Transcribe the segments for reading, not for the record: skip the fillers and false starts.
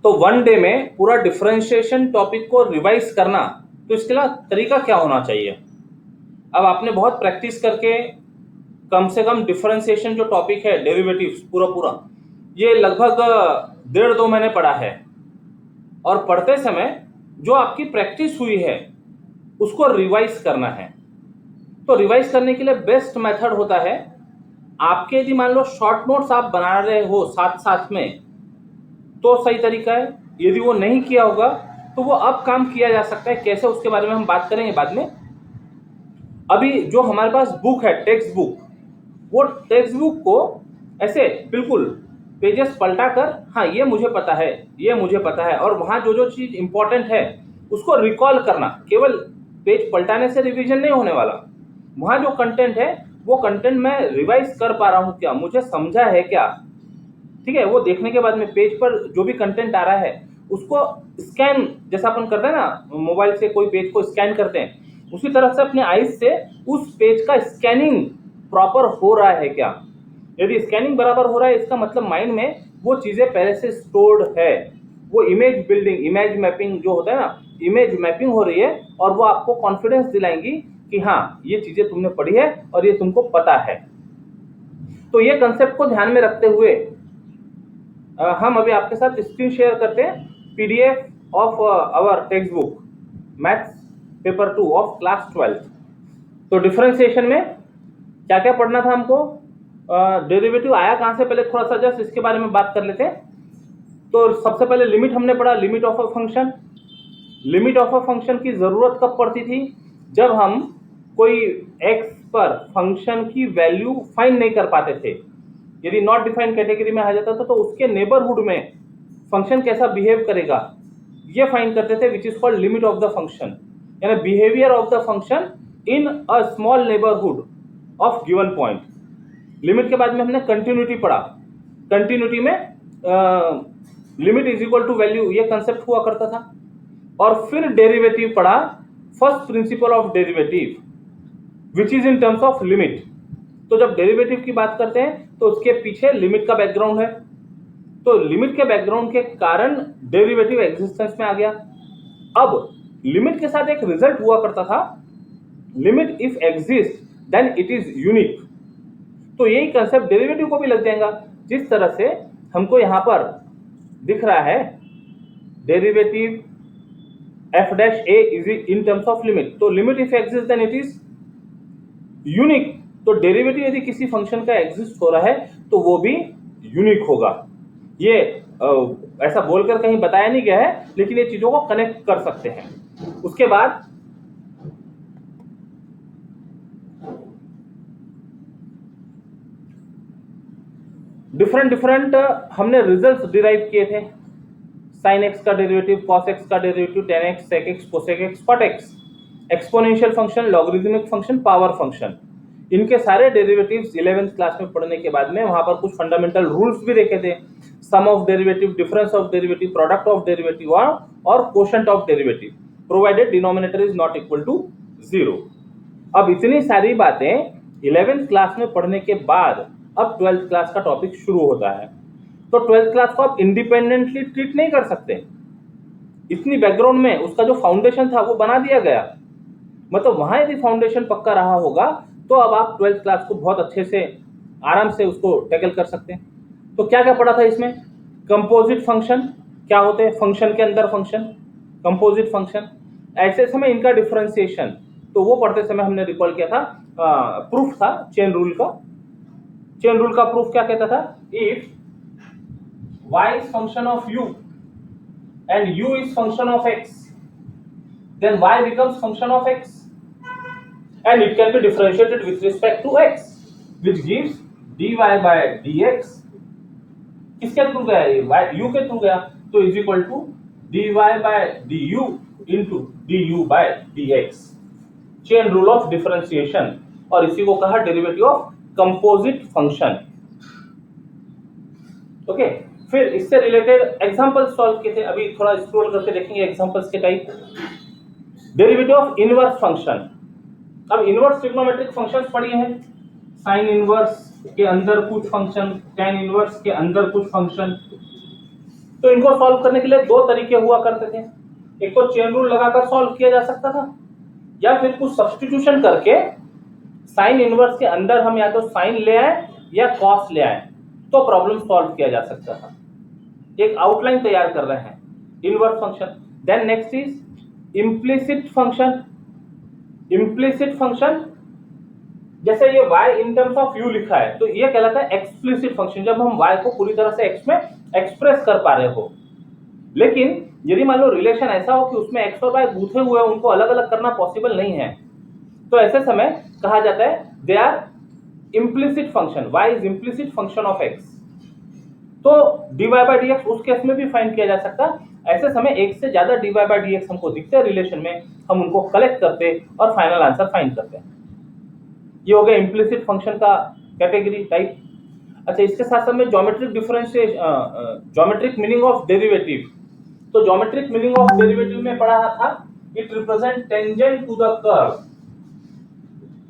तो one day में पूरा डिफरेंशिएशन टॉपिक को रिवाइज करना, तो इसके लिए तरीका क्या होना चाहिए? अब आपने बहुत प्रैक्टिस करके कम से कम डिफरेंशिएशन जो टॉपिक है, डेरिवेटिव्स पूरा पूरा, ये लगभग 1.5-2 महीने पढ़ा है। और पढ़ते समय जो आपकी प्रैक्टिस हुई है उसको रिवाइज करना है। तो रिवाइज करने के लिए बेस्ट मेथड होता है, आपके यदि मान लो शॉर्ट नोट्स आप बना रहे हो साथ साथ में, तो सही तरीका है। यदि वो नहीं किया होगा तो वो अब काम किया जा सकता है। कैसे, उसके बारे में हम बात करेंगे बाद में। अभी जो हमारे पास बुक है, टेक्स्ट बुक, वो टेक्स्ट बुक को ऐसे बिल्कुल पेजेस पलटा कर, हाँ ये मुझे पता है, ये मुझे पता है, और वहां जो जो चीज इंपॉर्टेंट है उसको रिकॉल करना। केवल पेज पलटाने से रिवीजन नहीं होने वाला, वहां जो कंटेंट है वो कंटेंट मैं रिवाइज कर पा रहा हूँ क्या, मुझे समझा है क्या, ठीक है। वो देखने के बाद में पेज पर जो भी कंटेंट आ रहा है उसको स्कैन, जैसा अपन करते हैं ना, मोबाइल से कोई पेज को स्कैन करते हैं, उसी तरह से अपने आईज से उस पेज का स्कैनिंग प्रॉपर हो रहा है क्या। यदि स्कैनिंग बराबर हो रहा है, इसका मतलब माइंड में वो चीजें पहले से स्टोर्ड है। वो इमेज बिल्डिंग, इमेज मैपिंग जो होता है ना, इमेज मैपिंग हो रही है, और वो आपको कॉन्फिडेंस दिलाएंगी कि हाँ ये चीजें तुमने पढ़ी है और ये तुमको पता है। तो ये कंसेप्ट को ध्यान में रखते हुए हम अभी आपके साथ स्क्रीन शेयर करते हैं, PDF of our text book maths paper 2 of class 12। तो डिफरेंशिएशन में क्या क्या पढ़ना था हमको, डेरिवेटिव आया कहां से, पहले थोड़ा सा जस्ट इसके बारे में बात कर लेते हैं। तो सबसे पहले लिमिट हमने पढ़ा, limit of a function. Limit of a function की जरूरत कब पड़ती थी, जब हम कोई एक्स पर फंक्शन की वैल्यू फाइंड नहीं कर पाते थे। यदि नॉट डिफाइंड कैटेगरी में आ जाता था तो उसके नेबरहुड में फंक्शन कैसा बिहेव करेगा ये फाइंड करते थे, which is called limit of the function, यानी behaviour of the function in a small neighbourhood of given point. Limit के बाद में हमने कंटिन्यूटी पढ़ा। कंटिन्यूटी में limit is equal to value, ये कंसेप्ट हुआ करता था। और फिर डेरिवेटिव पढ़ा, first principle of derivative which is in terms of limit. तो जब डेरिवेटिव की बात करते हैं तो उसके पीछे लिमिट का बैकग्राउंड है, तो लिमिट के बैकग्राउंड के कारण डेरिवेटिव एग्जिस्टेंस में आ गया। अब लिमिट के साथ एक रिजल्ट हुआ करता था, limit if exist then it is unique. तो यही कंसेप्ट डेरिवेटिव को भी लग जाएगा। जिस तरह से हमको यहां पर दिख रहा है derivative f dash a is in terms of limit, तो limit if exist then it is unique. तो डेरिवेटिव यदि किसी फंक्शन का एग्जिस्ट हो रहा है तो वो भी यूनिक होगा। ये ऐसा बोलकर कहीं बताया नहीं गया है, लेकिन ये चीजों को कनेक्ट कर सकते हैं। उसके बाद डिफरेंट हमने रिजल्ट्स डिराइव किए थे। साइन एक्स का डेरिवेटिव, कॉस एक्स का derivative, tan x, sec x, cosec x, cot x, exponential function, logarithmic function, power function, इनके सारे डेरिवेटिव्स 11th क्लास में पढ़ने के बाद में वहां पर कुछ फंडामेंटल रूल्स भी देखे थे। Sum of derivative, difference of derivative, product of derivative और quotient of derivative, provided denominator is not equal to 0। अब इतनी सारी बातें 11th क्लास में पढ़ने के बाद अब 12th क्लास का टॉपिक शुरू होता है। तो 12th क्लास को आप इंडिपेंडेंटली ट्रीट नहीं कर सकते। इतनी बैकग्राउंड में उसका जो फाउंडेशन था वो बना दिया गया, मतलब वहां यदि फाउंडेशन पक्का रहा होगा तो अब आप 12th क्लास को बहुत अच्छे से आराम से उसको टैकल कर सकते हैं। तो क्या क्या पढ़ा था इसमें, कंपोजिट फंक्शन क्या होते हैं, फंक्शन के अंदर फंक्शन, कंपोजिट फंक्शन, ऐसे समय इनका डिफरेंशिएशन, तो वो पढ़ते समय हमने रिकॉल किया था। प्रूफ था चेन रूल का। चेन रूल का प्रूफ क्या कहता था, if y is function of u and u is function of x, then y becomes function of x and it can be differentiated with respect to x, which gives dy by dx, किसके through गया ये, u के through गया, तो is equal to dy by du into du by dx, chain rule of differentiation, और इसी को कहा derivative of composite function. Okay, फिर इससे रिलेटेड एग्जांपल सॉल्व किए थे, अभी थोड़ा स्क्रॉल करके देखेंगे एग्जांपल्स के type. Derivative of inverse function, अब इनवर्स ट्रिग्नोमेट्रिक फंक्शंस पढ़िए हैं, साइन इनवर्स के अंदर कुछ फंक्शन, tan इनवर्स के अंदर कुछ फंक्शन, तो इनको सॉल्व करने के लिए दो तरीके हुआ करते थे, एक तो चेन रूल लगाकर सॉल्व किया जा सकता था, या फिर कुछ सब्स्टिट्यूशन करके साइन इनवर्स के अंदर हम या तो साइन ले आए या कॉस ले आए तो प्रॉब्लम सॉल्व किया जा सकता था। एक आउटलाइन तैयार कर रहे हैं inverse function. Then next is implicit function. Implicit function, जैसे ये y in terms of u लिखा है तो ये कहलाता है एक्सप्लिसिट फंक्शन, जब हम y को पूरी तरह से x में एक्सप्रेस कर पा रहे हो। लेकिन यदि मान लो रिलेशन ऐसा हो कि उसमें x और y गूंथे हुए हैं, उनको अलग अलग करना पॉसिबल नहीं है, तो ऐसे समय कहा जाता है they are implicit function, y is implicit function of x। तो dy by dx उस केस में भी फाइंड किया जा सकता है। ऐसे समय एक से ज्यादा dy by dx हमको दिखते हैं रिलेशन में, हम उनको कलेक्ट करते और फाइनल आंसर फाइंड करते हैं। ये हो गया इम्प्लिसिट फंक्शन का कैटेगरी टाइप। अच्छा, इसके साथ साथ में geometric differentiation, geometric meaning of derivative. तो ज्योमेट्रिक मीनिंग ऑफ डेरिवेटिव में पढ़ा था, it represent tangent to the curve,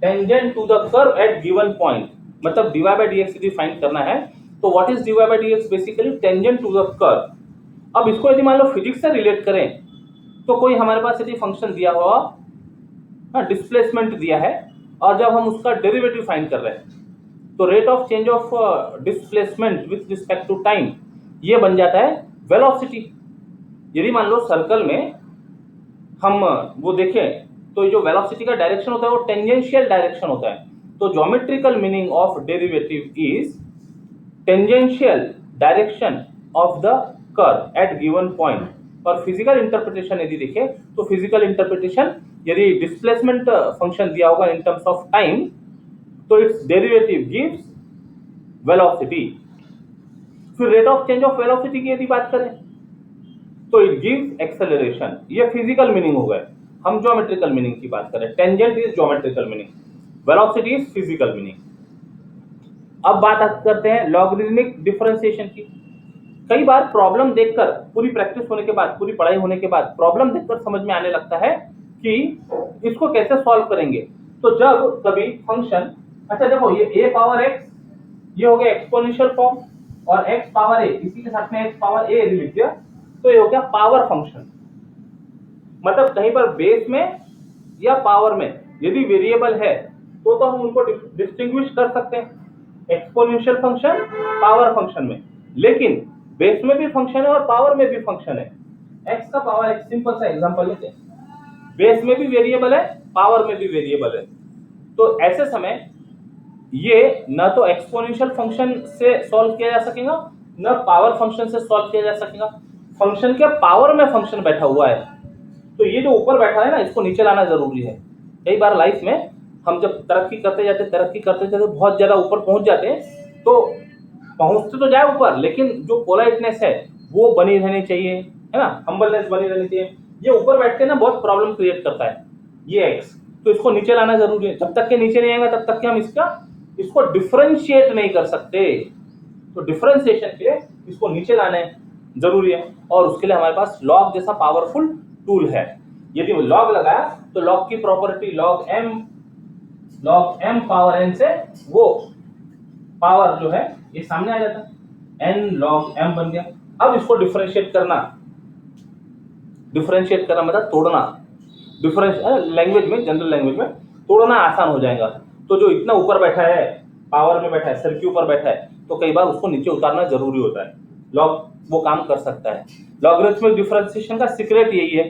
tangent to the curve at given point. मतलब dy by dx यदि फाइंड करना है तो what is dy by dx, basically tangent to the curve. अब इसको यदि मान लो फिजिक्स से रिलेट करें तो कोई हमारे पास यदि फंक्शन दिया हुआ, डिस्प्लेसमेंट दिया है, और जब हम उसका डेरिवेटिव फाइंड कर रहे हैं तो rate of change of displacement with respect to time ये बन जाता है वेलोसिटी। यदि मान लो सर्कल में हम वो देखें तो जो वेलोसिटी का डायरेक्शन होता है वो टेंजेंशियल डायरेक्शन होता है। तो geometrical meaning of derivative is tangential direction of the curve at given point. और फिजिकल इंटरप्रिटेशन यदि देखें तो फिजिकल इंटरप्रिटेशन, यदि डिस्प्लेसमेंट फंक्शन दिया होगा इन टर्म्स ऑफ टाइम तो इट्स डेरिवेटिव गिव्स वेलोसिटी। फिर rate of change of velocity की यदि बात करें तो इट गिव्स एक्सेलरेशन। ये फिजिकल मीनिंग हो गए। हम ज्योमेट्रिकल मीनिंग की बात करें, tangent is geometrical meaning, velocity is physical meaning. अब बात करते हैं लॉगरिथमिक डिफरेंशिएशन की। कई बार प्रॉब्लम देखकर, पूरी प्रैक्टिस होने के बाद, पूरी पढ़ाई होने के बाद प्रॉब्लम देखकर समझ में आने लगता है कि इसको कैसे सॉल्व करेंगे। तो जब कभी फंक्शन, अच्छा देखो ये a पावर x ये हो गया एक्सपोनेंशियल फॉर्म, और x पावर a इसी के साथ में x पावर a यदि लिख दिया तो ये हो गया पावर फंक्शन। मतलब कहीं पर बेस में या पावर में यदि वेरिएबल है तो हम उनको डिस्टिंग्विश कर सकते हैं, एक्सपोनेंशियल फंक्शन पावर फंक्शन में। लेकिन बेस में भी फंक्शन है और पावर में भी फंक्शन है। x का पावर, एक सिंपल सा एग्जांपल लेते हैं, बेस में भी वेरिएबल है, पावर में भी वेरिएबल है। तो ऐसे समय ये न तो एक्सपोनेंशियल फंक्शन से सॉल्व किया जा सकेगा, न पावर फंक्शन से सॉल्व किया जा सकेगा। फंक्शन के पावर में फंक्शन बैठा हुआ है, तो ये जो ऊपर बैठा है ना, इसको नीचे लाना जरूरी है। कई बार लाइफ में हम जब तरक्की करते जाते बहुत ज्यादा ऊपर पहुंच जाते हैं, तो पहुंचते तो जाए ऊपर, लेकिन जो पोलाइटनेस है वो बनी रहनी चाहिए, है ना, हम्बलनेस बनी रहनी चाहिए। ये ऊपर बैठ के ना बहुत प्रॉब्लम क्रिएट करता है ये एक्स, तो इसको नीचे लाना जरूरी है। जब तक के नीचे नहीं आएगा तब तक के हम इसको डिफरेंशिएट नहीं कर सकते। तो डिफरेंशिएशन के लिए इसको नीचे लाने जरूरी है, और उसके लिए हमारे पास लॉग जैसा पावरफुल टूल है। यदि लॉग लगाया तो लॉग की property log m power n से वो पावर जो है ये सामने आ जाता है, n log m बन गया। अब इसको डिफरेंशिएट करना मतलब तोड़ना। लैंग्वेज में, जनरल लैंग्वेज में तोड़ना आसान हो जाएगा। तो जो इतना ऊपर बैठा है, पावर में बैठा है, सिर के ऊपर बैठा है, तो कई बार उसको नीचे उतारना जरूरी होता है। लॉग वो काम कर सकता है। लॉगरिथमिक डिफरेंशिएशन का सीक्रेट यही है,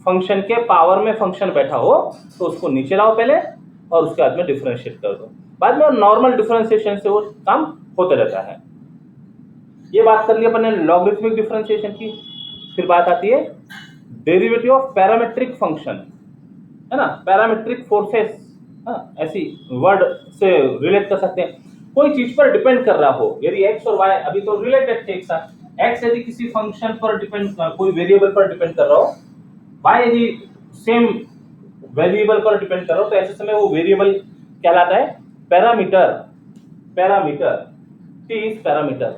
फंक्शन के पावर में फंक्शन बैठा हो तो उसको नीचे लाओ पहले, और उसके बाद में डिफरेंशिएट कर दो, बाद में नॉर्मल डिफरेंशिएशन से वो काम होते रहता है। ये बात कर ली अपन ने लॉगरिथमिक डिफरेंशिएशन की। फिर बात आती है डेरिवेटिव ऑफ पैरामेट्रिक फंक्शन, है ना, पैरामेट्रिक फोर्सेस, ऐसी वर्ड से रिलेट कर सकते हैं। कोई चीज पर डिपेंड कर रहा हो, यदि x और y अभी तो रिलेटेड थे एक साथ, x यदि किसी फंक्शन पर डिपेंड, कोई वेरिएबल पर डिपेंड कर रहा हो, y यदि सेम वेरिएबल पर डिपेंड कर रहा हो, तो ऐसे समय वो वेरिएबल कहलाता है पैरामीटर। t is parameter.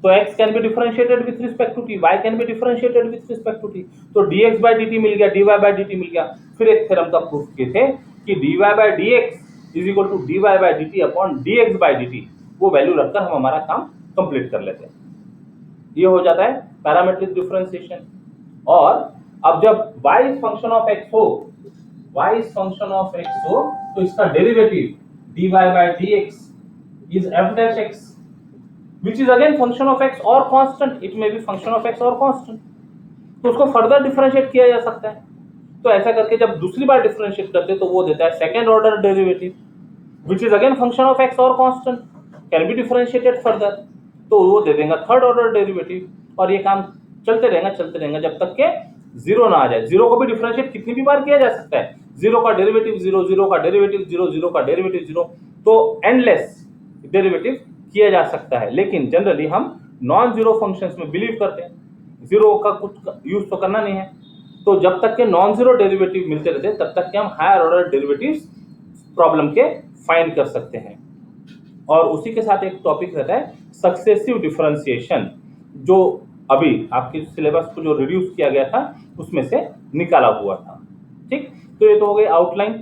तो x can be differentiated with respect to t, y can be differentiated with respect to t। तो dx by dt मिल गया, dy by dt मिल गया। फिर एक थ्योरम का प्रूफ किए थे कि dy by dx is equal to dy by dt upon dx by dt। वो वैल्यू रखकर हम हमारा काम कंप्लीट कर लेते हैं। ये हो जाता है पैरामेट्रिक डिफरेंशिएशन। और अब जब y is function of x हो, y is function of x हो, तो इसका derivative dy by dx is f dash x, which is again function of x or constant, it may be function of x or constant। तो उसको further differentiate किया जा सकता है। तो ऐसा करके जब दूसरी बार डिफरेंशिएट करते हैं तो वो देता है second order derivative, which is again function of x or constant, can be differentiated further। तो वो दे देगा थर्ड ऑर्डर डेरिवेटिव, और ये काम चलते रहेगा जब तक के जीरो ना आ जाए। जीरो को भी डिफरेंशिएट कितनी भी बार किया जा सकता है, जीरो का डेरिवेटिव जीरो, जीरो का डेरिवेटिव जीरो, जीरो का डेरिवेटिव जीरो, तो एंडलेस डेरिवेटिव किया जा सकता है। लेकिन जनरली हम नॉन जीरो फंक्शंस में बिलीव करते हैं, जीरो का कुछ यूज तो करना नहीं है। तो जब तक के नॉन जीरो डेरिवेटिव मिलते रहते हैं तब तक के हम हायर ऑर्डर डेरिवेटिव्स प्रॉब्लम के फाइंड कर सकते हैं। और उसी के साथ एक टॉपिक रहता है सक्सेसिव डिफरेंशिएशन, जो अभी आपके सिलेबस को जो रिड्यूस किया गया था उसमें से निकाला हुआ था। ठीक, तो ये तो हो गई आउटलाइन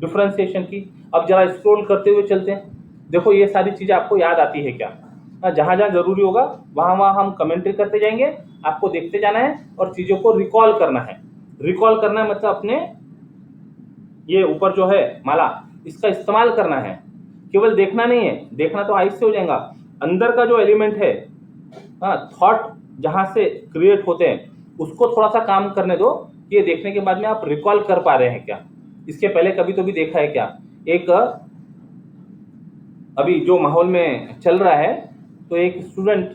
डिफरेंशिएशन की। अब जरा स्क्रॉल करते हुए चलते हैं। देखो ये सारी चीजें आपको याद आती है क्या? जहां जहां जरूरी होगा वहां वहां हम कमेंट्री करते जाएंगे, आपको देखते जाना है और चीजों को रिकॉल करना है। रिकॉल करना है मतलब अपने ये ऊपर जो है माला, इसका इस्तेमाल करना है, केवल देखना नहीं है। देखना तो आइस से हो जाएगा, अंदर का जो एलिमेंट है, थॉट जहां से क्रिएट होते हैं उसको थोड़ा सा काम करने दो। ये देखने के बाद में आप रिकॉल कर पा रहे हैं क्या? इसके पहले कभी तो भी देखा है क्या? एक अभी जो माहौल में चल रहा है, तो एक स्टूडेंट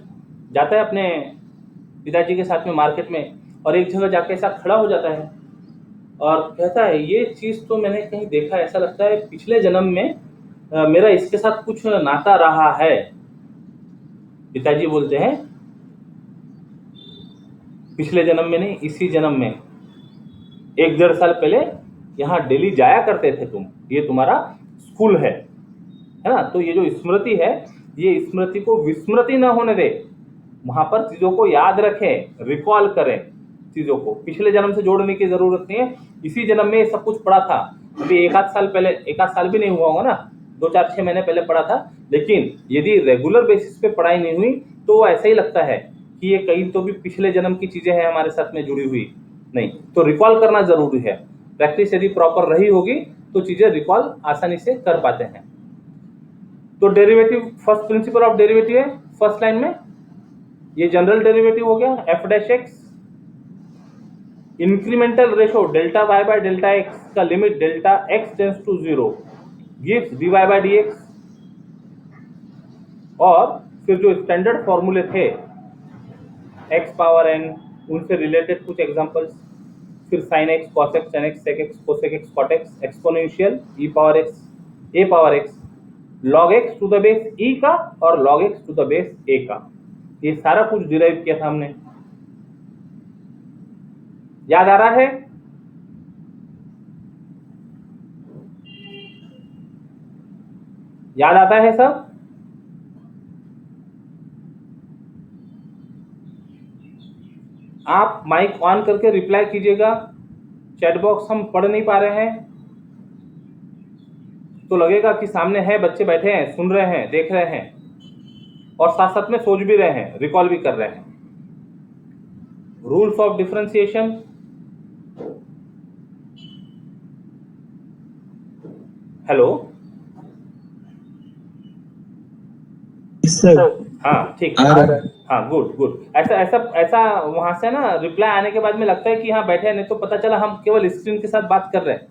जाता है अपने पिताजी के साथ में मार्केट में, और एक जगह जाके ऐसा खड़ा हो जाता है और कहता है ये चीज तो मैंने कहीं देखा, ऐसा लगता है पिछले जन्म में मेरा इसके साथ कुछ नाता रहा है। पिताजी बोलते हैं पिछले जन्म में नहीं, इसी जन्म में, 1-1.5 साल पहले यहाँ डेली जाया करते थे तुम, ये तुम्हारा स्कूल है ना? तो ये जो स्मृति है, ये स्मृति को विस्मृति न होने दे, वहां पर चीजों को याद रखें, रिकॉल करें चीजों को। पिछले जन्म से जोड़ने की जरूरत नहीं है, इसी जन्म में सब कुछ पढ़ा था। अभी 1-8 साल पहले, 1-8 साल भी नहीं हुआ होगा ना, 2-4-6 महीने पहले पढ़ा था। लेकिन यदि रेगुलर बेसिस पे पढ़ाई नहीं हुई तो ऐसा ही लगता है कि ये कहीं तो भी पिछले जन्म की चीजें हैं हमारे साथ में जुड़ी हुई नहीं। तो रिकॉल करना जरूरी है। प्रैक्टिस यदि प्रॉपर रही होगी तो चीजें रिकॉल आसानी से कर पाते हैं। तो derivative, first principle of derivative है फर्स्ट लाइन में, ये जनरल डेरिवेटिव हो गया F dash X. Incremental ratio delta Y by delta X का limit delta X tends to 0 gives D Y by D X. और फिर जो स्टैंडर्ड फॉर्मूले थे एक्स पावर एन, उनसे रिलेटेड कुछ एग्जांपल्स, फिर sine X, cos X, tan x, sec x, cosec x, cot x, exponential E power x, A power X, log X to the base E का और log X to the base A का, ये सारा कुछ derive किया था हमने। याद आ रहा है? याद आता है सब? आप माइक ऑन करके रिप्लाई कीजिएगा। चैट बॉक्स हम पढ़ नहीं पा रहे हैं तो लगेगा कि सामने है, बच्चे बैठे हैं, सुन रहे हैं, देख रहे हैं और साथ साथ में सोच भी रहे हैं, रिकॉल भी कर रहे हैं। रूल्स ऑफ डिफरेंशिएशन, हेलो, हाँ ठीक, हाँ गुड गुड। ऐसा ऐसा ऐसा वहां से ना रिप्लाई आने के बाद में लगता है कि हाँ बैठे हैं, नहीं तो पता चला हम केवल स्क्रीन के साथ बात कर रहे हैं,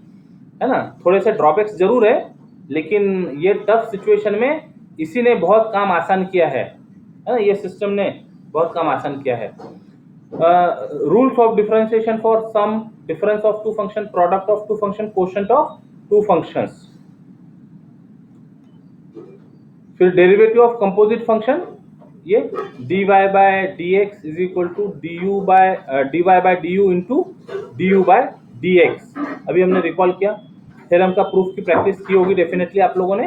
है ना? थोड़े से ड्रॉबैक्स जरूर है, लेकिन ये टफ सिचुएशन में इसी ने बहुत काम आसान किया है ना? ये सिस्टम ने बहुत काम आसान किया है। Rules of differentiation for sum, difference of two function, product of two function, quotient of two functions. फिर डेरिवेटिव ऑफ कंपोजिट फंक्शन, ये dy by dx is equal to dy by du into du by dx। अभी हमने recall किया, theorem का proof की practice की होगी definitely आप लोगों ने।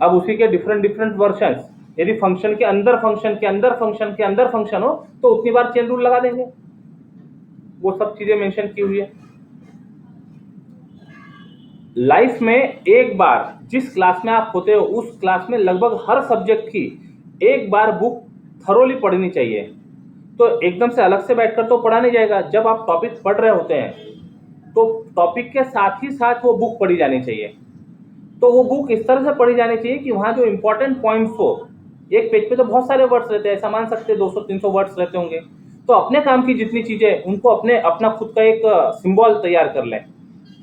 अब उसी के डिफरेंट वर्जन्स, यदि फंक्शन के अंदर फंक्शन के अंदर फंक्शन के अंदर फंक्शन हो तो उतनी बार चेन रूल लगा देंगे, वो सब चीजें मेंशन की हुई है। लाइफ में एक बार जिस क्लास में आप होते हो उस क्लास में लगभग हर सब्जेक्ट की एक बार बुक थरोली पढ़नी चाहिए। तो एकदम से अलग से बैठकर तो पढ़ा नहीं जाएगा। जब आप टॉपिक पढ़ रहे होते हैं तो टॉपिक के साथ ही साथ वो बुक पढ़ी जानी चाहिए। तो वो बुक इस तरह से पढ़ी जानी चाहिए कि वहाँ जो इंपॉर्टेंट पॉइंट्स हो, एक पेज पे तो बहुत सारे वर्ड्स रहते हैं, ऐसा मान सकते हैं 200-300 वर्ड्स रहते होंगे, तो अपने काम की जितनी चीजें उनको अपना खुद का एक सिंबल तैयार कर लें,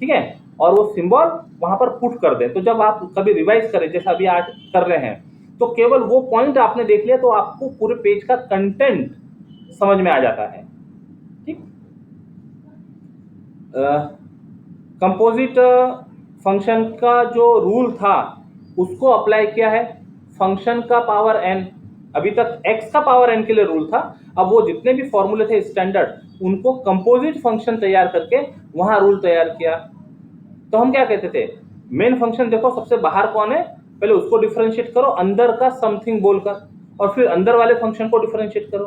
ठीक है, और वो सिंबल वहां पर पुट कर दें। तो जब आप कभी रिवाइज करें, जैसा अभी आज कर रहे हैं, तो केवल वो पॉइंट आपने देख लिया तो आपको पूरे पेज का कंटेंट समझ में आ जाता है। ठीक। कंपोजिट फंक्शन का जो रूल था उसको अप्लाई किया है। फंक्शन का पावर n, अभी तक x का पावर n के लिए रूल था, अब वो जितने भी फॉर्मूले थे स्टैंडर्ड उनको कंपोजिट फंक्शन तैयार करके वहां रूल तैयार किया। तो हम क्या कहते थे, मेन फंक्शन देखो सबसे बाहर कौन है, पहले उसको डिफरेंशिएट करो अंदर का समथिंग बोलकर, और फिर अंदर वाले फंक्शन को डिफरेंशिएट करो।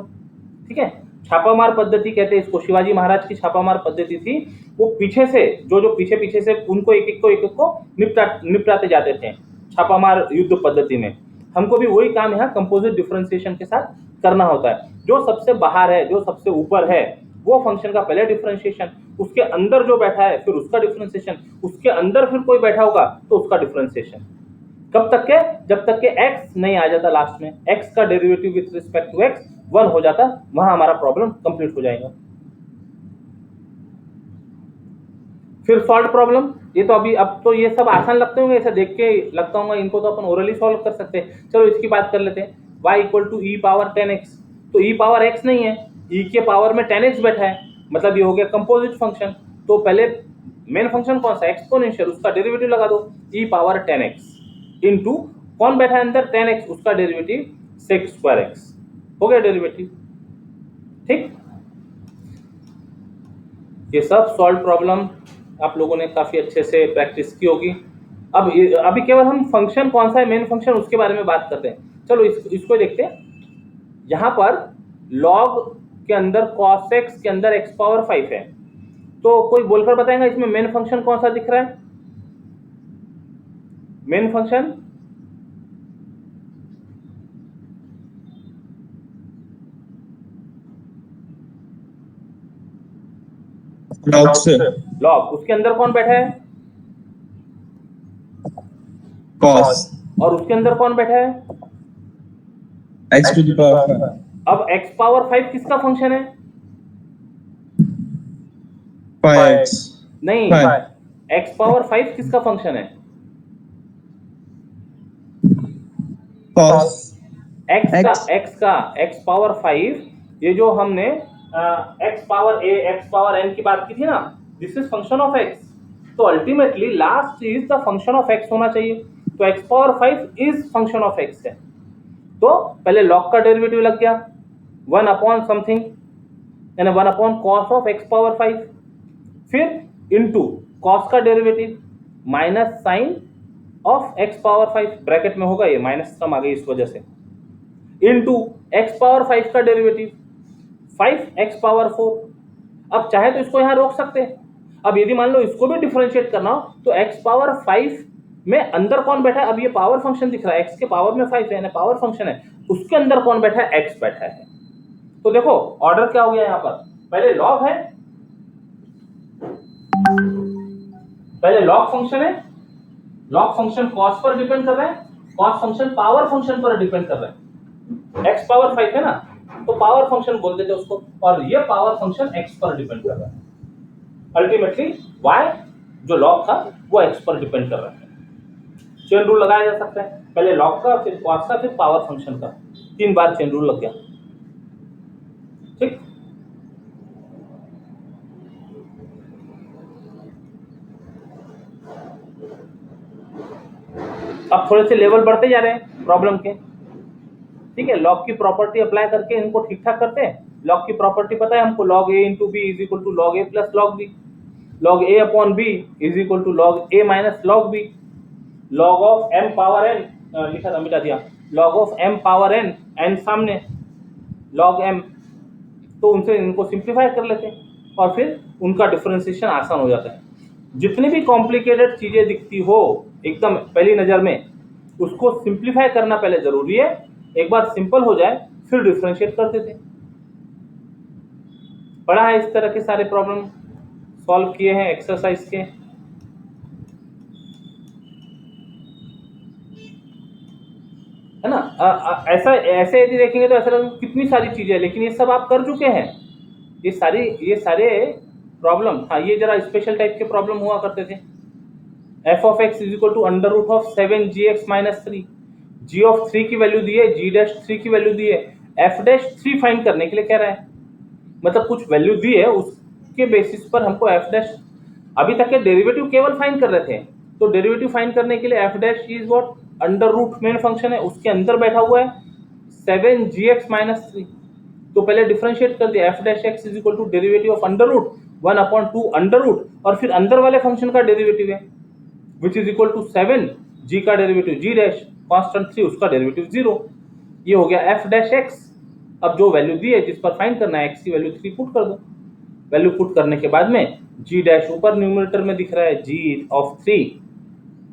ठीक है, छापामार पद्धति कहते हैं इसको, शिवाजी महाराज की छापामार पद्धति थी। वो पीछे से जो पीछे से उनको एक एक को निपटाते जाते थे छापामार युद्ध पद्धति में। हमको भी वही काम यहाँ कंपोजिट डिफरेंशिएशन के साथ करना होता है। जो सबसे बाहर है, जो सबसे ऊपर है, वो फंक्शन का पहले डिफरेंशिएशन, उसके अंदर जो बैठा है फिर उसका डिफरेंशिएशन, उसके अंदर फिर कोई बैठा होगा तो उसका डिफरेंशिएशन। कब तक के, जब तक के x नहीं आ जाता लास्ट में, x का derivative with respect to x 1 हो जाता, वहां हमारा प्रॉब्लम कंप्लीट हो जाएगा। फिर सॉल्व प्रॉब्लम, ये तो अभी अब तो ये सब आसान लगते होंगे, ऐसे देख के लगता होगा इनको तो अपन ओरली सॉल्व कर सकते हैं। चलो इसकी बात कर लेते हैं। y equal to e power 10x, तो e पावर x नहीं है, e के पावर में 10x बैठा है, मतलब ये हो गया कंपोजिट फंक्शन। तो पहले मेन फंक्शन कौन सा, एक्सपोनेंशियल, उसका डेरिवेटिव लगा दो e पावर 10x इनटू कौन बैठा है अंदर 10x, उसका डेरिवेटिव sec स्क्वायर x, हो गया डेरिवेटिव। ठीक, ये सब सॉल्व प्रॉब्लम आप लोगों ने काफी अच्छे से प्रैक्टिस की होगी। अब अभी केवल हम फंक्शन कौन सा है मेन फंक्शन उसके बारे में बात करते हैं। चलो इसको देखते हैं। यहाँ पर log के अंदर cos x के अंदर x पावर 5 है, तो कोई बोलकर बताएगा इसमें मेन फंक्शन कौन सा दिख रहा है। मेन फंक्शन लॉग से, log, उसके अंदर कौन बैठा है, cos, और उसके अंदर कौन बैठा है, x टू द पावर 5। अब x पावर 5 किसका फंक्शन है, 5x नहीं, x पावर 5 किसका फंक्शन है, cos x का x पावर 5, ये जो हमने x power a x power n की बात की थी ना, this is function of x। तो ultimately last is the function of x होना चाहिए, तो x power 5 is function of x है। तो पहले log का डेरिवेटिव लग गया 1 अपॉन समथिंग, यानी 1 upon cos of x power 5, फिर इनटू cos का derivative minus sine of x power 5, bracket में होगा, ये माइनस टर्म आ गई इस वजह से, इनटू x पावर 5 का डेरिवेटिव 5x पावर 4। अब चाहे तो इसको यहां रोक सकते हैं। अब यदि मान लो इसको भी डिफरेंशिएट करना हो तो x पावर 5 में अंदर कौन बैठा है, अब ये पावर फंक्शन दिख रहा है, x के पावर में 5 है, पावर फंक्शन है, उसके अंदर कौन बैठा है, x बैठा है। तो देखो ऑर्डर क्या हो गया, यहां पर पहले log है, पहले log फंक्शन है, log फंक्शन cos पर डिपेंड कर रहा है, cos फंक्शन पावर फंक्शन पर डिपेंड कर रहा है, x पावर 5 है ना, तो पावर फंक्शन बोल देते उसको, और ये पावर फंक्शन x पर डिपेंड कर रहा है। अल्टीमेटली y जो log था वो x पर डिपेंड कर रहा है। चेन रूल लगाया जा सकता है, पहले log का, फिर cos का, फिर पावर फंक्शन का, 3 बार चेन रूल लग गया। ठीक, अब थोड़े से लेवल बढ़ते जा रहे हैं प्रॉब्लम के। ठीक है, लॉग की प्रॉपर्टी अप्लाई करके इनको ठीक ठाक करते हैं। लॉग की प्रॉपर्टी पता है हमको, log a into b is equal to log a plus log b, log a upon b is equal to log a minus log b, log of m power n, लिखा था मिटा दिया, log of m power n, n सामने log m, तो उनसे इनको simplify कर लेते हैं और फिर उनका डिफरेंशिएशन आसान हो जाता है। जितनी भी कॉम्प्लिकेटेड चीजें दिखती हो एकदम पहली नजर में, उसको सिंप्लीफाई करना पहले जरूरी है। एक बार सिंपल हो जाए फिर डिफरेंशिएट करते थे। पढ़ा है इस तरह के सारे प्रॉब्लम सॉल्व किए हैं एक्सरसाइज के। है ना? ऐसा ऐसे यदि देखेंगे तो ऐसा लगेगा कितनी सारी चीजें हैं, लेकिन ये सब आप कर चुके हैं। ये सारे प्रॉब्लम, हाँ ये जरा स्पेशल टाइप के प्रॉब्लम हुआ करते थे। f of x is equal to under root of 7gx minus 3, g of 3 की वैल्यू दी है, g डैश 3 की वैल्यू दी है, f डैश 3 फाइंड करने के लिए कह रहा है। मतलब कुछ वैल्यू दी है, उसके बेसिस पर हमको f डैश, अभी तक के डेरिवेटिव केवल फाइंड कर रहे थे, तो डेरिवेटिव फाइंड करने के लिए f dash is what, under root main function है, उसके अंदर बैठा हुआ है 7gx माइनस 3। तो पहले डिफरेंशिएट कर दिया, f dash x is equal to derivative of under root 1/2 under root, और फिर अंदर वाले फंक्शन का डेरिवेटिव है which is equal to 7, g का डेरिवेटिव g डैश कांस्टेंट 3, उसका डेरिवेटिव 0। ये हो गया f डैश x। अब जो वैल्यू दी है जिस पर फाइंड करना है, x की वैल्यू 3 पुट कर दो। वैल्यू पुट करने के बाद में g डैश ऊपर न्यूमरेटर में दिख रहा है, g ऑफ 3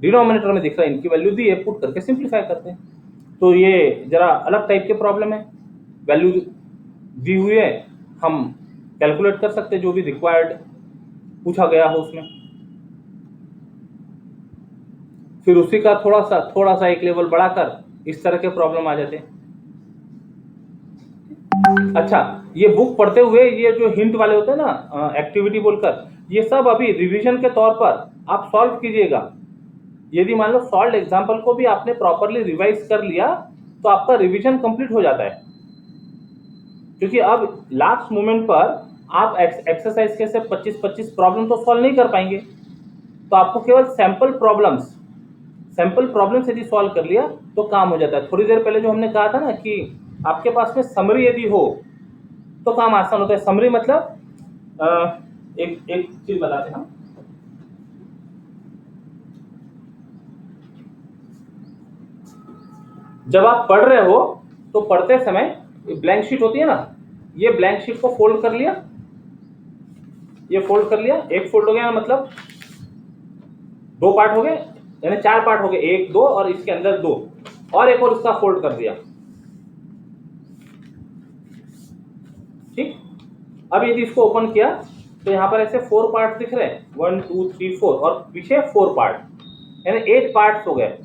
डिनोमिनेटर में दिख रहा है, इनकी वैल्यू दी है, पुट करके सिंप्लीफाई करते हैं। तो ये जरा अलग टाइप के प्रॉब्लम है, वैल्यू दी हुई है, हम कैलकुलेट कर सकते हैं जो भी रिक्वायर्ड पूछा गया हो उसमें, फिर उसी का थोड़ा सा एक लेवल बढ़ाकर इस तरह के प्रॉब्लम आ जाते हैं। अच्छा, ये बुक पढ़ते हुए ये जो हिंट वाले होते हैं ना, एक्टिविटी बोलकर, ये सब अभी रिवीजन के तौर पर आप सॉल्व कीजिएगा। यदि मान लो सॉल्व एग्जाम्पल को भी आपने प्रॉपरली रिवाइज कर लिया तो आपका रिवीजन कंप्लीट हो जाता है, क्योंकि अब लास्ट मोमेंट पर आप एक्सरसाइज के से 25-25 प्रॉब्लम तो सॉल्व नहीं कर पाएंगे, तो आपको केवल सैंपल प्रॉब्लम्स यदि सॉल्व कर लिया तो काम हो जाता है। थोड़ी देर पहले जो हमने कहा था ना कि आपके पास में समरी यदि हो तो काम आसान होता है। समरी मतलब एक चीज बताते हैं हम, जब आप पढ़ रहे हो तो पढ़ते समय ब्लैंक शीट होती है ना, ये ब्लैंक शीट को फोल्ड कर लिया, ये फोल्ड कर लिया, एक फोल्ड हो गया, मतलब 2 पार्ट हो गए, यानी 4 पार्ट हो गए, 1 2 और इसके अंदर 2, और एक और उसका फोल्ड कर दिया। ठीक, अब यदि इसको ओपन किया तो यहाँ पर ऐसे 4 पार्ट दिख रहे हैं, 1 2 3 4, और पीछे 4 पार्ट, यानी 8 पार्ट हो गए।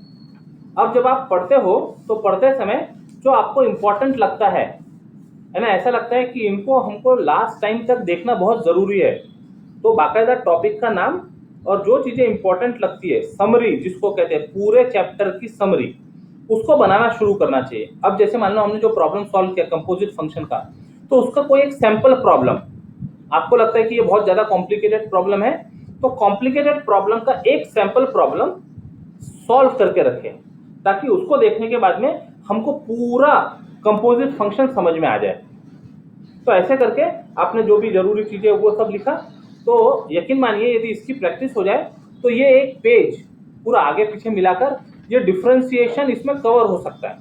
अब जब आप पढ़ते हो तो पढ़ते समय जो आपको इंपॉर्टेंट लगता है ना, ऐसा लगता है कि इनको हमको लास्ट टाइम तक देखना बहुत जरूरी है, तो बाकायदा टॉपिक का नाम और जो चीजें इंपॉर्टेंट लगती है, समरी जिसको कहते हैं, पूरे चैप्टर की समरी, उसको बनाना शुरू करना चाहिए। अब जैसे मान लो हमने जो प्रॉब्लम सॉल्व किया कंपोजिट फंक्शन का, तो उसका कोई एक सैंपल प्रॉब्लम आपको लगता है कि ये बहुत ज्यादा कॉम्प्लिकेटेड प्रॉब्लम है, तो कॉम्प्लिकेटेड प्रॉब्लम का एक सैंपल प्रॉब्लम सॉल्व करके रखें, ताकि उसको देखने के बाद में हमको पूरा कंपोजिट फंक्शन समझ में आ जाए। तो ऐसे करके आपने जो भी जरूरी चीजें वो सब लिखा, तो यकीन मानिए यदि इसकी प्रैक्टिस हो जाए तो ये एक पेज पूरा आगे पीछे मिलाकर ये डिफरेंशिएशन इसमें कवर हो सकता है।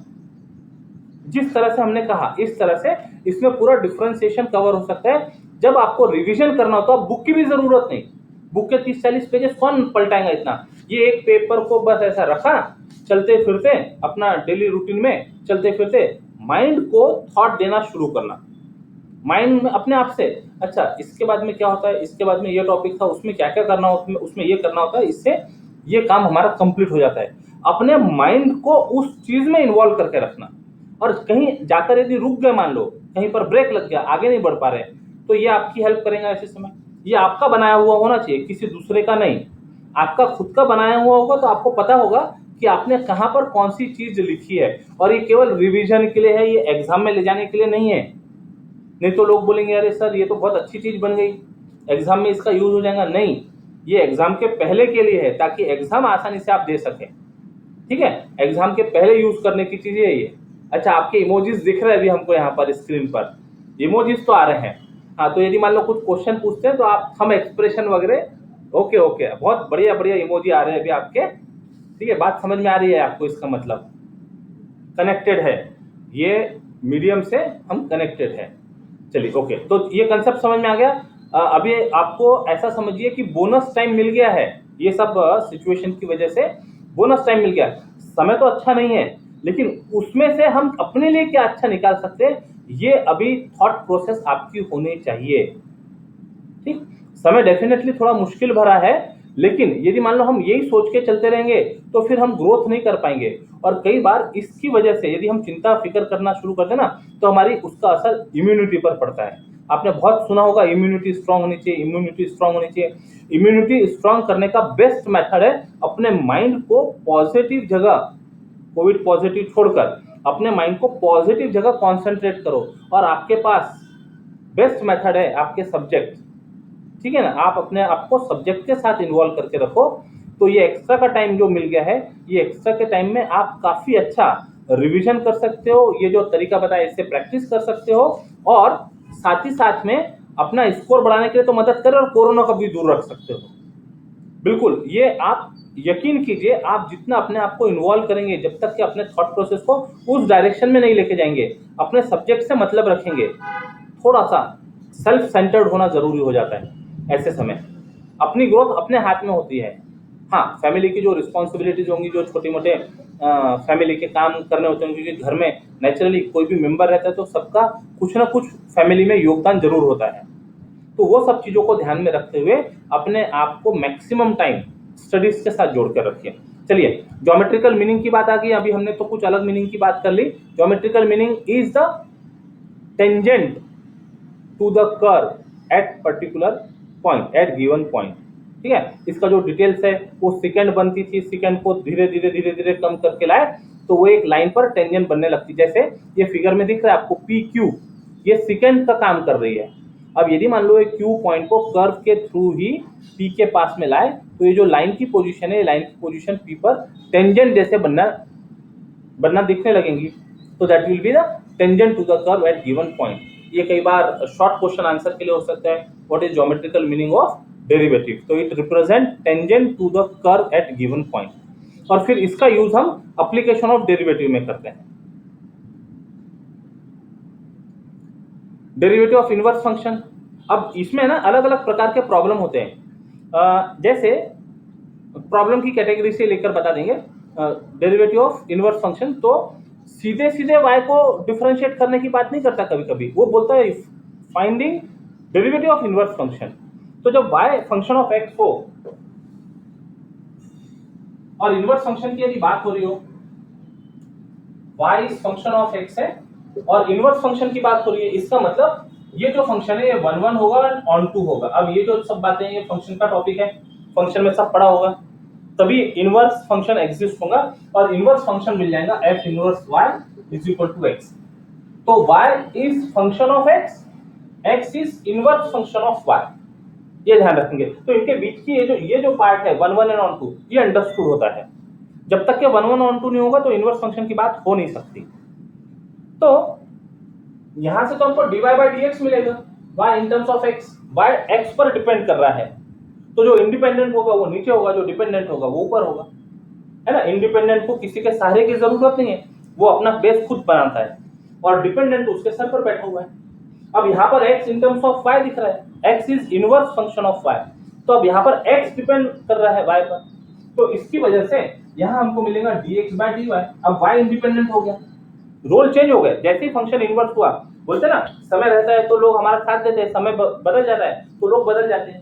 जिस तरह से हमने कहा इस तरह से इसमें पूरा डिफरेंशिएशन कवर हो सकता है। जब आपको रिवीजन करना हो तो आप बुक की भी जरूरत नहीं, बुक के 30-40 पेजेस कौन पलटाएगा इतना, ये एक पेपर को बस ऐसा रखा, चलते फिरते अपना डेली रूटीन में चलते फिरते माइंड को थॉट देना शुरू करना, माइंड में अपने आप से, अच्छा इसके बाद में क्या होता है, इसके बाद में ये टॉपिक था, उसमें क्या क्या करना होता है, उसमें ये करना होता है, इससे ये काम हमारा कंप्लीट हो जाता है। अपने माइंड को उस चीज में इन्वॉल्व करके रखना, और कहीं जाकर यदि रुक गए, मान लो कहीं पर ब्रेक लग गया, आगे नहीं बढ़ पा रहे, तो ये आपकी हेल्प करेगा ऐसे समय। ये आपका बनाया हुआ होना चाहिए, किसी दूसरे का नहीं, आपका खुद का बनाया हुआ होगा, तो आपको पता होगा कि आपने कहाँ पर कौन सी चीज लिखी है, और ये केवल रिवीजन के लिए है, ये एग्जाम में ले जाने के लिए नहीं है। नहीं तो लोग बोलेंगे अरे सर ये तो बहुत अच्छी चीज बन गई, एग्जाम में इसका यूज हो जाएगा। नहीं, ये एग्जाम के पहले के लिए है, ताकि एग्जाम आसानी से आप दे सकें। ठीक है, एग्जाम के पहले यूज करने की चीज है ये। अच्छा, आपके इमोजीज दिख रहे हैं अभी हमको यहाँ पर स्क्रीन पर, इमोजीज तो आ रहे हैं। हाँ, तो यदि मान लो कुछ क्वेश्चन पूछते हैं तो आप हम एक्सप्रेशन वगैरह, ओके ओके, बहुत बढ़िया बढ़िया इमोजी आ रहे हैं अभी आपके। ठीक है, बात समझ में आ रही है आपको, इसका मतलब कनेक्टेड है, ये मीडियम से हम कनेक्टेड है। चलिए ओके, तो ये कंसेप्ट समझ में आ गया। अभी आपको ऐसा समझिए कि बोनस टाइम मिल गया है, ये सब सिचुएशन की वजह से बोनस टाइम मिल गया। समय तो अच्छा नहीं है, लेकिन उसमें से हम अपने लिए क्या अच्छा निकाल सकते हैं, ये अभी थॉट प्रोसेस आपकी होनी चाहिए। ठीक, समय डेफिनेटली थोड़ा मुश्किल भरा है, लेकिन यदि मान लो हम यही सोच के चलते रहेंगे तो फिर हम ग्रोथ नहीं कर पाएंगे। और कई बार इसकी वजह से यदि हम चिंता फिक्र करना शुरू कर दें ना, तो हमारी उसका असर इम्यूनिटी पर पड़ता है। आपने बहुत सुना होगा इम्यूनिटी स्ट्रांग होनी चाहिए, इम्यूनिटी स्ट्रांग होनी चाहिए। इम्यूनिटी स्ट्रांग करने का बेस्ट मेथड है अपने माइंड को पॉजिटिव जगह, कोविड पॉजिटिव छोड़कर अपने माइंड को पॉजिटिव जगह कॉन्सेंट्रेट करो। और आपके पास बेस्ट मेथड है आपके सब्जेक्ट। ठीक है ना, आप अपने आप को सब्जेक्ट के साथ इन्वॉल्व करके रखो, तो ये एक्स्ट्रा का टाइम जो मिल गया है, ये एक्स्ट्रा के टाइम में आप काफी अच्छा रिवीजन कर सकते हो, ये जो तरीका बताया इससे प्रैक्टिस कर सकते हो, और साथ ही साथ में अपना स्कोर बढ़ाने के लिए तो मदद करे और कोरोना को भी दूर रख सकते हो। बिल्कुल, ये आप यकीन कीजिए, आप जितना अपने आप को इन्वॉल्व करेंगे, जब तक कि अपने थॉट प्रोसेस को उस डायरेक्शन में नहीं लेके जाएंगे, अपने सब्जेक्ट से मतलब रखेंगे, थोड़ा सा सेल्फ सेंटर्ड होना जरूरी हो जाता है ऐसे समय। अपनी ग्रोथ अपने हाथ में होती है। हाँ, फैमिली की जो रिस्पॉन्सिबिलिटीज होंगी, जो छोटे मोटे फैमिली के काम करने होते हैं, क्योंकि घर में नेचुरली कोई भी मेंबर रहता है तो सबका कुछ ना कुछ फैमिली में योगदान जरूर होता है। तो वो सब चीज़ों को ध्यान में रखते हुए अपने आप को मैक्सिमम टाइम स्टडीज के साथ जोड़ कर रखिए। चलिए, ज्योमेट्रिकल मीनिंग की बात आ गई। अभी हमने तो कुछ अलग मीनिंग की बात कर ली। Geometrical meaning is the tangent to the curve at particular point, at given point. ठीक है, इसका जो डिटेल्स है, वो सेकंड बनती थी, सेकंड को धीरे धीरे कम करके लाए तो वो एक लाइन पर टेंजेंट बनने लगती। जैसे ये फिगर में दिख रहा है आपको पी क्यू, ये सेकंड का काम कर रही है। अब यदि मान लो एक क्यू पॉइंट को कर्व के थ्रू ही पी के पास में लाए, तो ये जो लाइन की पोजीशन है, लाइन की पोजीशन पी पर टेंजेंट जैसे बनना दिखने लगेंगी, तो that will be the tangent to the curve at given point. ये कई बार शॉर्ट क्वेश्चन आंसर के लिए हो सकता है, what is geometrical meaning of derivative, तो it represent tangent to the curve at given point. और फिर इसका यूज हम एप्लीकेशन ऑफ डेरिवेटिव में करते हैं। डेरिवेटिव ऑफ इनवर्स फंक्शन, अब इसमें ना अलग अलग प्रकार के प्रॉब्लम होते हैं। जैसे प्रॉब्लम की कैटेगरी से लेकर बता देंगे। डेरिवेटिव ऑफ इनवर्स फंक्शन तो सीधे सीधे y को डिफरेंशिएट करने की बात नहीं करता, कभी कभी वो बोलता है finding derivative of inverse function. तो जब y फंक्शन ऑफ x हो और इनवर्स फंक्शन की यदि बात हो रही हो, y is function of x है और इनवर्स फंक्शन की बात हो रही है, इसका मतलब ये जो फंक्शन है ये 1 होगा और ऑन टू होगा। अब ये जो सब बातें ये फंक्शन का टॉपिक है, फंक्शन में सब पढ़ा होगा, तभी इनवर्स फंक्शन एग्जिस्ट होगा और इनवर्स फंक्शन मिल जाएगा f inverse y is equal to x। तो y is function of x, x is inverse function of y, ये ध्यान रखेंगे। तो इनके बीच की ये जो पार्ट है 1 1 एंड ऑन टू, ये अंडरस्टूड होता है। जब तक के 1 1 ऑन टू नहीं होगा तो इनवर्स फंक्शन की बात हो नहीं सकती। तो यहां से तो हमको dy by dx मिलेगा, y in terms of x, y x पर डिपेंड कर रहा है, तो जो इंडिपेंडेंट होगा वो नीचे होगा, जो डिपेंडेंट होगा वो ऊपर होगा, है ना। इंडिपेंडेंट को किसी के सहारे की जरूरत नहीं है, वो अपना बेस खुद बनाता है, और डिपेंडेंट उसके सर पर बैठा हुआ है। अब यहाँ पर x in terms of y दिख रहा है, x is inverse function of y, तो अब यहाँ पर x डिपेंड कर रहा है y पर, तो इसकी वजह से यहाँ हमको मिलेगा dx by dy। अब y इंडिपेंडेंट हो गया, रोल चेंज हो गए। जैसे ही फंक्शन इनवर्स हुआ, बोलते ना समय रहता है तो लोग हमारा साथ देते हैं, समय बदल जाता है तो लोग बदल जाते हैं,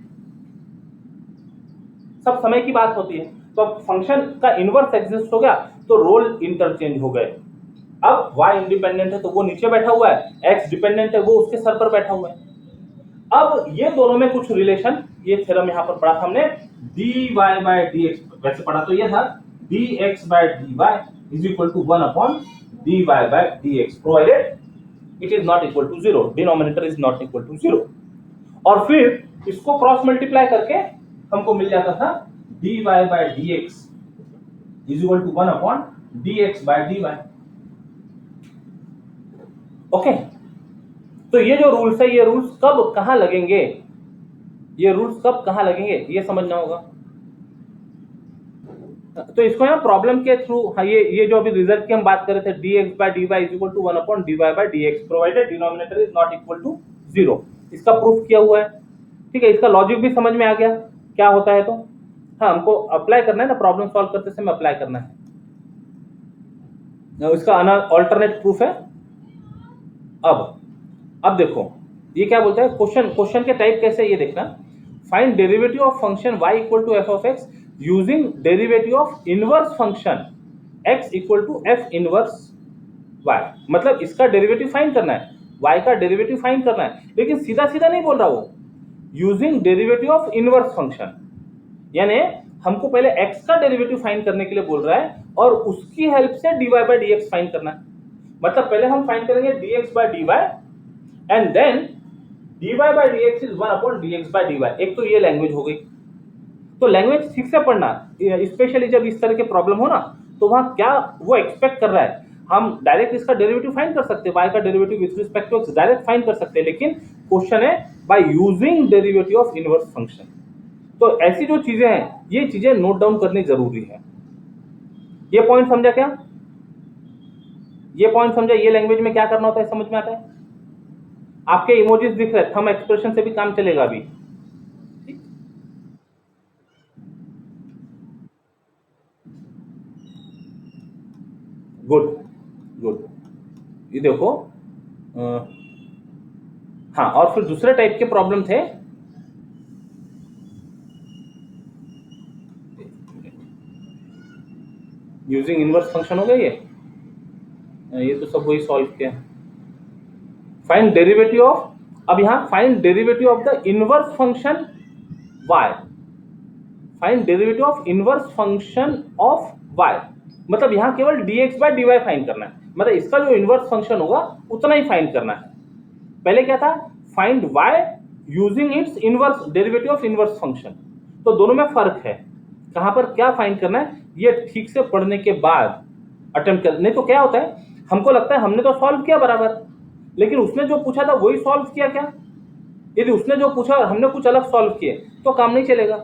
सब समय की बात होती है। तो अब फंक्शन का इनवर्स एग्जिस्ट हो गया तो रोल इंटरचेंज हो गए। अब y इंडिपेंडेंट है तो वो नीचे बैठा हुआ है, x डिपेंडेंट है वो उसके सर पर बैठा हुआ है। अब ये दोनों में कुछ रिलेशन, ये थ्योरम यहाँ पर पढ़ा हमने, dy by dx, वैसे पढ़ा तो ये था dx by dy is equal to 1 upon dy by dx provided it is not equal to 0, denominator is not equal to 0। और फिर इसको क्रॉस मल्टीप्लाई करके हमको मिल जाता था dy by dx is equal to 1 upon dx by dy। Okay, तो ये जो रूल्स है, ये रूल्स कब कहां लगेंगे, ये रूल्स कब कहां लगेंगे ये समझना होगा। तो इसको यहाँ प्रॉब्लम के थ्रू, हाँ, ये जो अभी रिजल्ट की हम बात कर रहे थे, dx by dy is equal to 1 upon dy by dx provided denominator is not equal to 0, इसका प्रूफ किया हुआ है। ठीक है, इसका लॉजिक भी समझ में आ गया क्या होता है। तो हाँ, हमको अप्लाई करना है ना, प्रॉब्लम सॉल्व करते समय अप्लाई करना है। इसका अल्टरनेट प्रूफ है। अब देखो ये क्या बोलता है, क्वेश्चन के टाइप कैसे, ये देखना। Find derivative of function y equal to f of x using derivative of inverse function x equal to f inverse y। मतलब इसका डेरिवेटिव फाइंड करना है, y का डेरिवेटिव फाइंड करना है, लेकिन सीधा सीधा नहीं बोल रहा वो, using derivative of inverse function, यानी हमको पहले x का डेरिवेटिव फाइंड करने के लिए बोल रहा है और उसकी हेल्प से dy बाय dx फाइंड करना है। मतलब पहले हम फाइंड करेंगे dx by dy and then dy by dx is 1 upon dx by dy। एक तो ये लैंग्वेज हो गई। तो लैंग्वेज ठीक से पढ़ना, स्पेशली जब इस तरह के प्रॉब्लम हो ना, तो वहां क्या वो एक्सपेक्ट कर रहा है। हम डायरेक्ट इसका डेरिवेटिव फाइंड कर सकते हैं, y का derivative with respect to x direct find कर सकते हैं, लेकिन क्वेश्चन है by using derivative of inverse function. तो ऐसी जो चीजें हैं, ये चीजें नोट डाउन करनी जरूरी है। ये पॉइंट समझा क्या? ये पॉइंट समझा, ये लैंग्वेज में क्या करना होता है समझ में आता है? आपके इमोजीज दिख रहे हैं, थंब एक्सप्रेशन से भी काम चलेगा अभी। Good good. ये देखो हाँ, और फिर दूसरे टाइप के प्रॉब्लम थे। यूजिंग इनवर्स फंक्शन हो गया ये तो सब वही सॉल्व किया। फाइंड डेरिवेटिव ऑफ, अब यहाँ find derivative of the inverse function y। Find derivative of inverse function of y, मतलब यहाँ केवल dx बाय dy फाइंड करना है, मतलब इसका जो इनवर्स फंक्शन होगा उतना ही फाइंड करना है। पहले क्या था, find y using its inverse derivative of inverse function. तो दोनों में फर्क है, कहां पर क्या फाइंड करना है ये ठीक से पढ़ने के बाद अटेम्प्ट कर। नहीं तो क्या होता है, हमको लगता है हमने तो सॉल्व किया बराबर, लेकिन उसने जो पूछा था वही सॉल्व किया क्या? यदि उसने जो पूछा और हमने कुछ अलग सॉल्व किए तो काम नहीं चलेगा।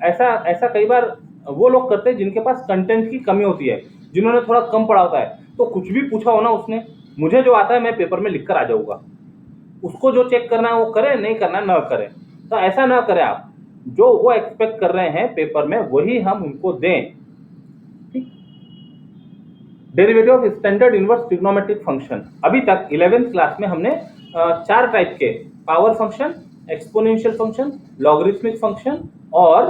ऐसा ऐसा कई बार वो लोग करते हैं जिनके पास कंटेंट की कमी होती है, जिन्होंने थोड़ा कम पढ़ा होता है, तो कुछ भी पूछा हो ना उसने, मुझे जो आता है मैं पेपर में लिख कर आ जाऊंगा, उसको जो चेक करना है वो करे, नहीं करना है ना करे। तो ऐसा ना करें आप, जो वो एक्सपेक्ट कर रहे हैं पेपर में वही हम उनको दें। Derivative of standard inverse trigonometric function, अभी तक 11th क्लास में हमने 4 टाइप के power function, exponential function, logarithmic function और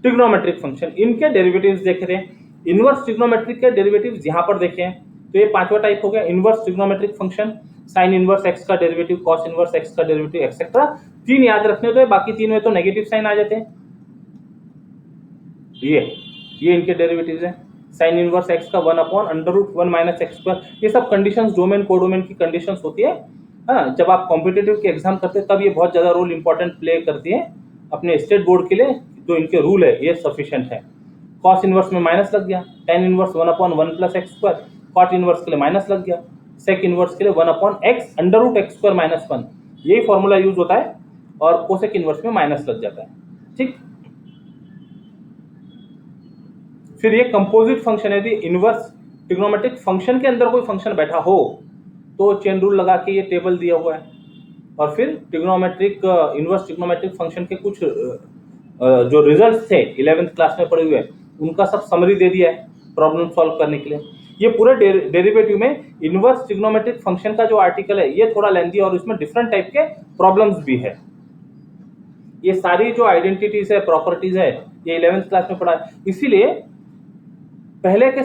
ट्रिग्नोमेट्रिक फंक्शन, इनके डेरिवेटिव्स देखे थे। इनवर्स ट्रिग्नोमेट्रिक के डेरिवेटिव्स यहाँ पर देखे हैं। तो ये 5वां टाइप हो गया inverse trigonometric function, sign inverse x का डेरिवेटिव, कॉस इनवर्स एक्स का डेरिवेटिव एक्सेट्रा। 3 याद रखने होते हैं, बाकी 3 में तो नेगेटिव साइन आ जाते हैं। ये इनके डेरिवेटिव्स हैं। साइन इनवर्स एक्स का 1 upon under root 1 minus x square. ये सब कंडीशंस डोमेन कोडोमेन की कंडीशंस होती है। हाँ, जब आप कॉम्पिटिटिव के एग्जाम करते हैं तब ये बहुत ज्यादा रोल इंपॉर्टेंट प्ले करती है। अपने स्टेट बोर्ड के लिए जो इनके रूल है ये सफिशिएंट है। कॉस इनवर्स में माइनस लग गया, tan inverse 1 upon 1 plus x square, cot inverse के लिए माइनस लग गया, सेक इनवर्स के लिए 1 upon x under root x square minus 1, यही फॉर्मूला यूज होता है। और कोसेक इनवर्स में माइनस लग जाता है। ठीक, फिर ये कंपोजिट फंक्शन है। यदि इनवर्स ट्रिग्नोमेट्रिक फंक्शन के अंदर कोई फंक्शन बैठा हो तो चेन रूल लगा के ये टेबल दिया हुआ है, और फिर ट्रिग्नोमेट्रिक इनवर्स ट्रिग्नोमेट्रिक फंक्शन के कुछ जो रिजल्ट्स थे 11th क्लास में पढ़े हुए, उनका सब समरी दे दिया है प्रॉब्लम सॉल्व करने के लिए। ये पूरे डेरिवेटिव में इनवर्स ट्रिग्नोमेट्रिक फंक्शन का जो आर्टिकल है ये थोड़ा लेंथी और इसमें डिफरेंट टाइप के प्रॉब्लम्स भी है। ये सारी जो आइडेंटिटीज है, प्रॉपर्टीज है, ये 11th क्लास में पढ़ा है। इसीलिए पहले के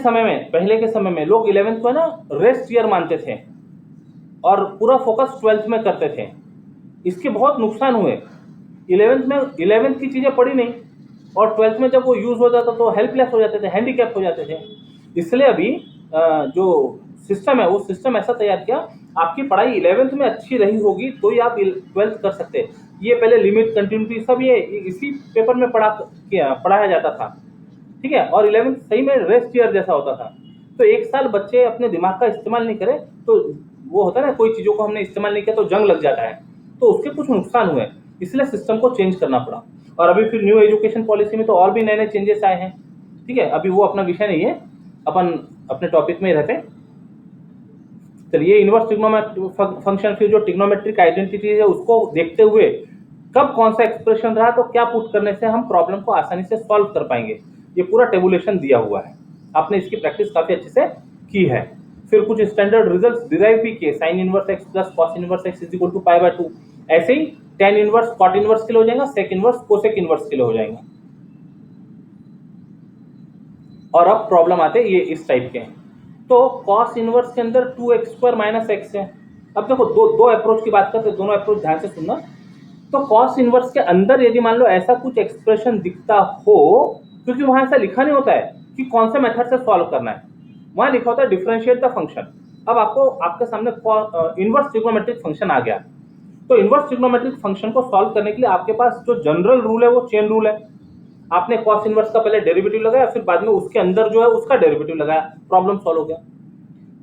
समय में लोग 11th को ना रेस्ट ईयर मानते थे और पूरा फोकस 12th में करते थे। इसके बहुत नुकसान हुए। 11th की चीजें पढ़ी नहीं और 12th में जब वो यूज हो जाता तो हेल्पलेस हो जाते थे, हैंडीकैप हो जाते थे। इसलिए अभी जो सिस्टम है वो सिस्टम ऐसा तैयार किया, आपकी पढ़ाई 11th में अच्छी रही होगी तो ही आप 12th कर सकते हैं। ये पहले लिमिट, कंटिन्यूटी सब ये इसी पेपर में पढ़ाया जाता था, ठीक है। और 11th सही में रेस्ट ईयर जैसा होता था। तो एक साल बच्चे अपने दिमाग का इस्तेमाल नहीं करे तो वो होता है ना, कोई चीजों को हमने इस्तेमाल नहीं किया तो जंग लग जाता है, तो उसके कुछ नुकसान हुए, इसलिए सिस्टम को चेंज करना पड़ा। और अभी फिर न्यू एजुकेशन पॉलिसी में तो और भी नए नए चेंजेस आए हैं, ठीक है। अभी वो अपना विषय नहीं है, अपन अपने टॉपिक में ही रहते हैं। चलिए, इनवर्स ट्रिग्नोमेट्रिक फंक्शन, फिर जो ट्रिग्नोमेट्रिक आइडेंटिटी है उसको देखते हुए कब कौन सा एक्सप्रेशन रहा तो क्या पुट करने से हम प्रॉब्लम को आसानी से सॉल्व कर पाएंगे, ये पूरा टेबुलेशन दिया हुआ है। आपने इसकी प्रैक्टिस काफी अच्छे से की है। फिर कुछ स्टैंडर्ड रिजल्ट्स डिराइव भी किए, sine inverse x plus cos inverse x is equal to pi by 2। ऐसे ही टेन इनवर्स कॉट इनवर्स के लिए हो जाएगा, सेक इनवर्स कोसेक इनवर्स के लिए हो जाएगा। और अब प्रॉब्लम आते हैं ये इस टाइप के। तो cos इनवर्स के अंदर 2x² माइनस एक्स है। अब देखो दो अप्रोच की बात करते हैं, दोनों अप्रोच ध्यान से सुनना। तो cos इनवर्स के अंदर यदि मान लो ऐसा कुछ एक्सप्रेशन दिखता हो, क्योंकि वहां ऐसा लिखा नहीं होता है कि कौन से मेथड से सॉल्व करना है, वहां लिखा होता है डिफरेंशिएट द फंक्शन। अब आपको आपके सामने इनवर्स ट्रिग्नोमेट्रिक फंक्शन आ गया, तो इनवर्स ट्रिग्नोमेट्रिक फंक्शन को सॉल्व करने के लिए आपके पास जो जनरल रूल है वो चेन रूल है। आपने cos इनवर्स का पहले डेरिवेटिव लगाया, फिर बाद में उसके अंदर जो है उसका डेरिवेटिव लगाया, प्रॉब्लम सॉल्व हो गया।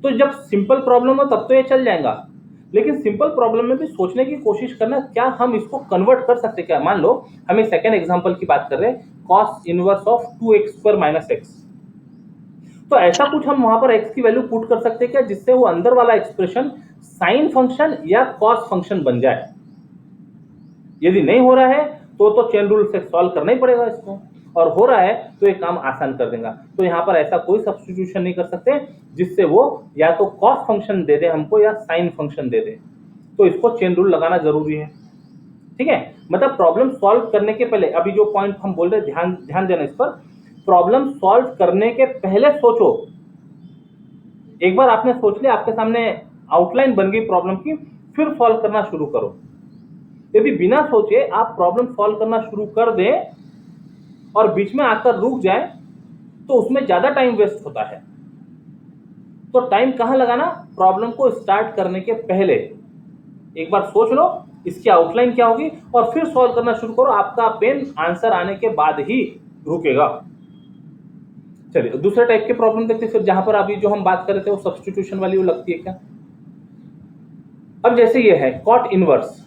तो जब सिंपल प्रॉब्लम हो तब तो ये चल जाएगा, लेकिन सिंपल प्रॉब्लम में भी सोचने की कोशिश करना, क्या हम इसको कन्वर्ट कर सकते? क्या मान लो हम सेकेंड एग्जांपल की बात कर रहे हैं, cos inverse of 2x² minus x. तो ऐसा कुछ हम वहां पर x की वैल्यू पुट कर सकते हैं क्या, जिससे वो अंदर वाला एक्सप्रेशन साइन फंक्शन या cos फंक्शन बन जाए? यदि नहीं हो रहा है तो चेन रूल से सॉल्व करना ही पड़ेगा इसको, और हो रहा है तो ये काम आसान कर देगा। तो यहाँ पर ऐसा कोई सब्स्टिट्यूशन नहीं कर सकते जिससे वो या तो कॉस फंक्शन दे दे हमको या साइन फंक्शन दे दे, तो इसको चेन रूल लगाना जरूरी है। ठीक है, मतलब प्रॉब्लम सॉल्व करने के पहले, अभी जो पॉइंट हम बोल रहे हैं ध्यान देना इस पर, प्रॉब्लम सॉल्व करने के पहले सोचो। एक बार आपने सोच लिया, आपके सामने आउटलाइन बन गई प्रॉब्लम की, फिर सॉल्व करना शुरू करो। यदि बिना सोचे आप प्रॉब्लम सॉल्व करना शुरू कर दें और बीच में आकर रुक जाए, तो उसमें ज्यादा टाइम वेस्ट होता है। तो टाइम कहां लगाना? प्रॉब्लम को स्टार्ट करने के पहले एक बार सोच लो इसकी आउटलाइन क्या होगी, और फिर सॉल्व करना शुरू करो। आपका पेन आंसर आने के बाद ही रुकेगा। चलिए दूसरे टाइप के प्रॉब्लम देखते हैं फिर, जहां पर अभी जो हम बात कर रहे थे वो सब्स्टिट्यूशन वाली वो लगती है क्या। अब जैसे ये है cot inverse,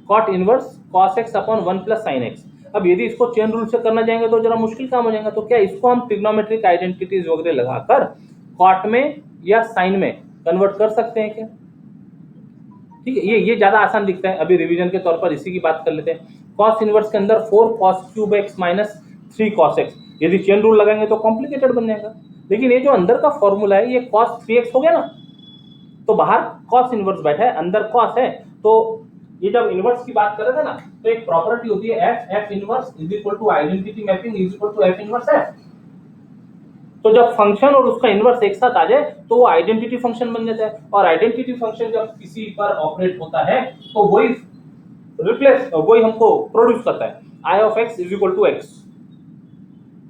cot inverse cos x upon 1 plus sine x. अब यदि इसको चेन रूल से करना जाएंगे तो जरा मुश्किल काम हो जाएगा। तो क्या इसको हम ट्रिग्नोमेट्रिक आइडेंटिटीज वगैरह लगाकर कॉट में या साइन में कन्वर्ट कर सकते हैं क्या? ठीक है, ये ज्यादा आसान दिखता है। अभी रिवीजन के तौर पर इसी की बात कर लेते हैं। cos इनवर्स के अंदर 4 cos cube x minus 3 cos x, यदि चेन रूल लगाएंगे तो कॉम्प्लिकेटेड बन जाएगा। लेकिन ये जो अंदर का फॉर्मूला है ये cos 3x हो गया ना, तो बाहर cos इनवर्स बैठा है, अंदर cos है। तो ये जब इनवर्स की बात कर रहे थे ना, तो एक प्रॉपर्टी होती है f inverse is equal to identity mapping is equal to f inverse f। तो जब फंक्शन और उसका इनवर्स एक साथ आ जाए तो वो आइडेंटिटी फंक्शन बन जाता है, और आइडेंटिटी फंक्शन जब किसी पर ऑपरेट होता है तो वही वही हमको प्रोड्यूस करता है, i of x is equal to x।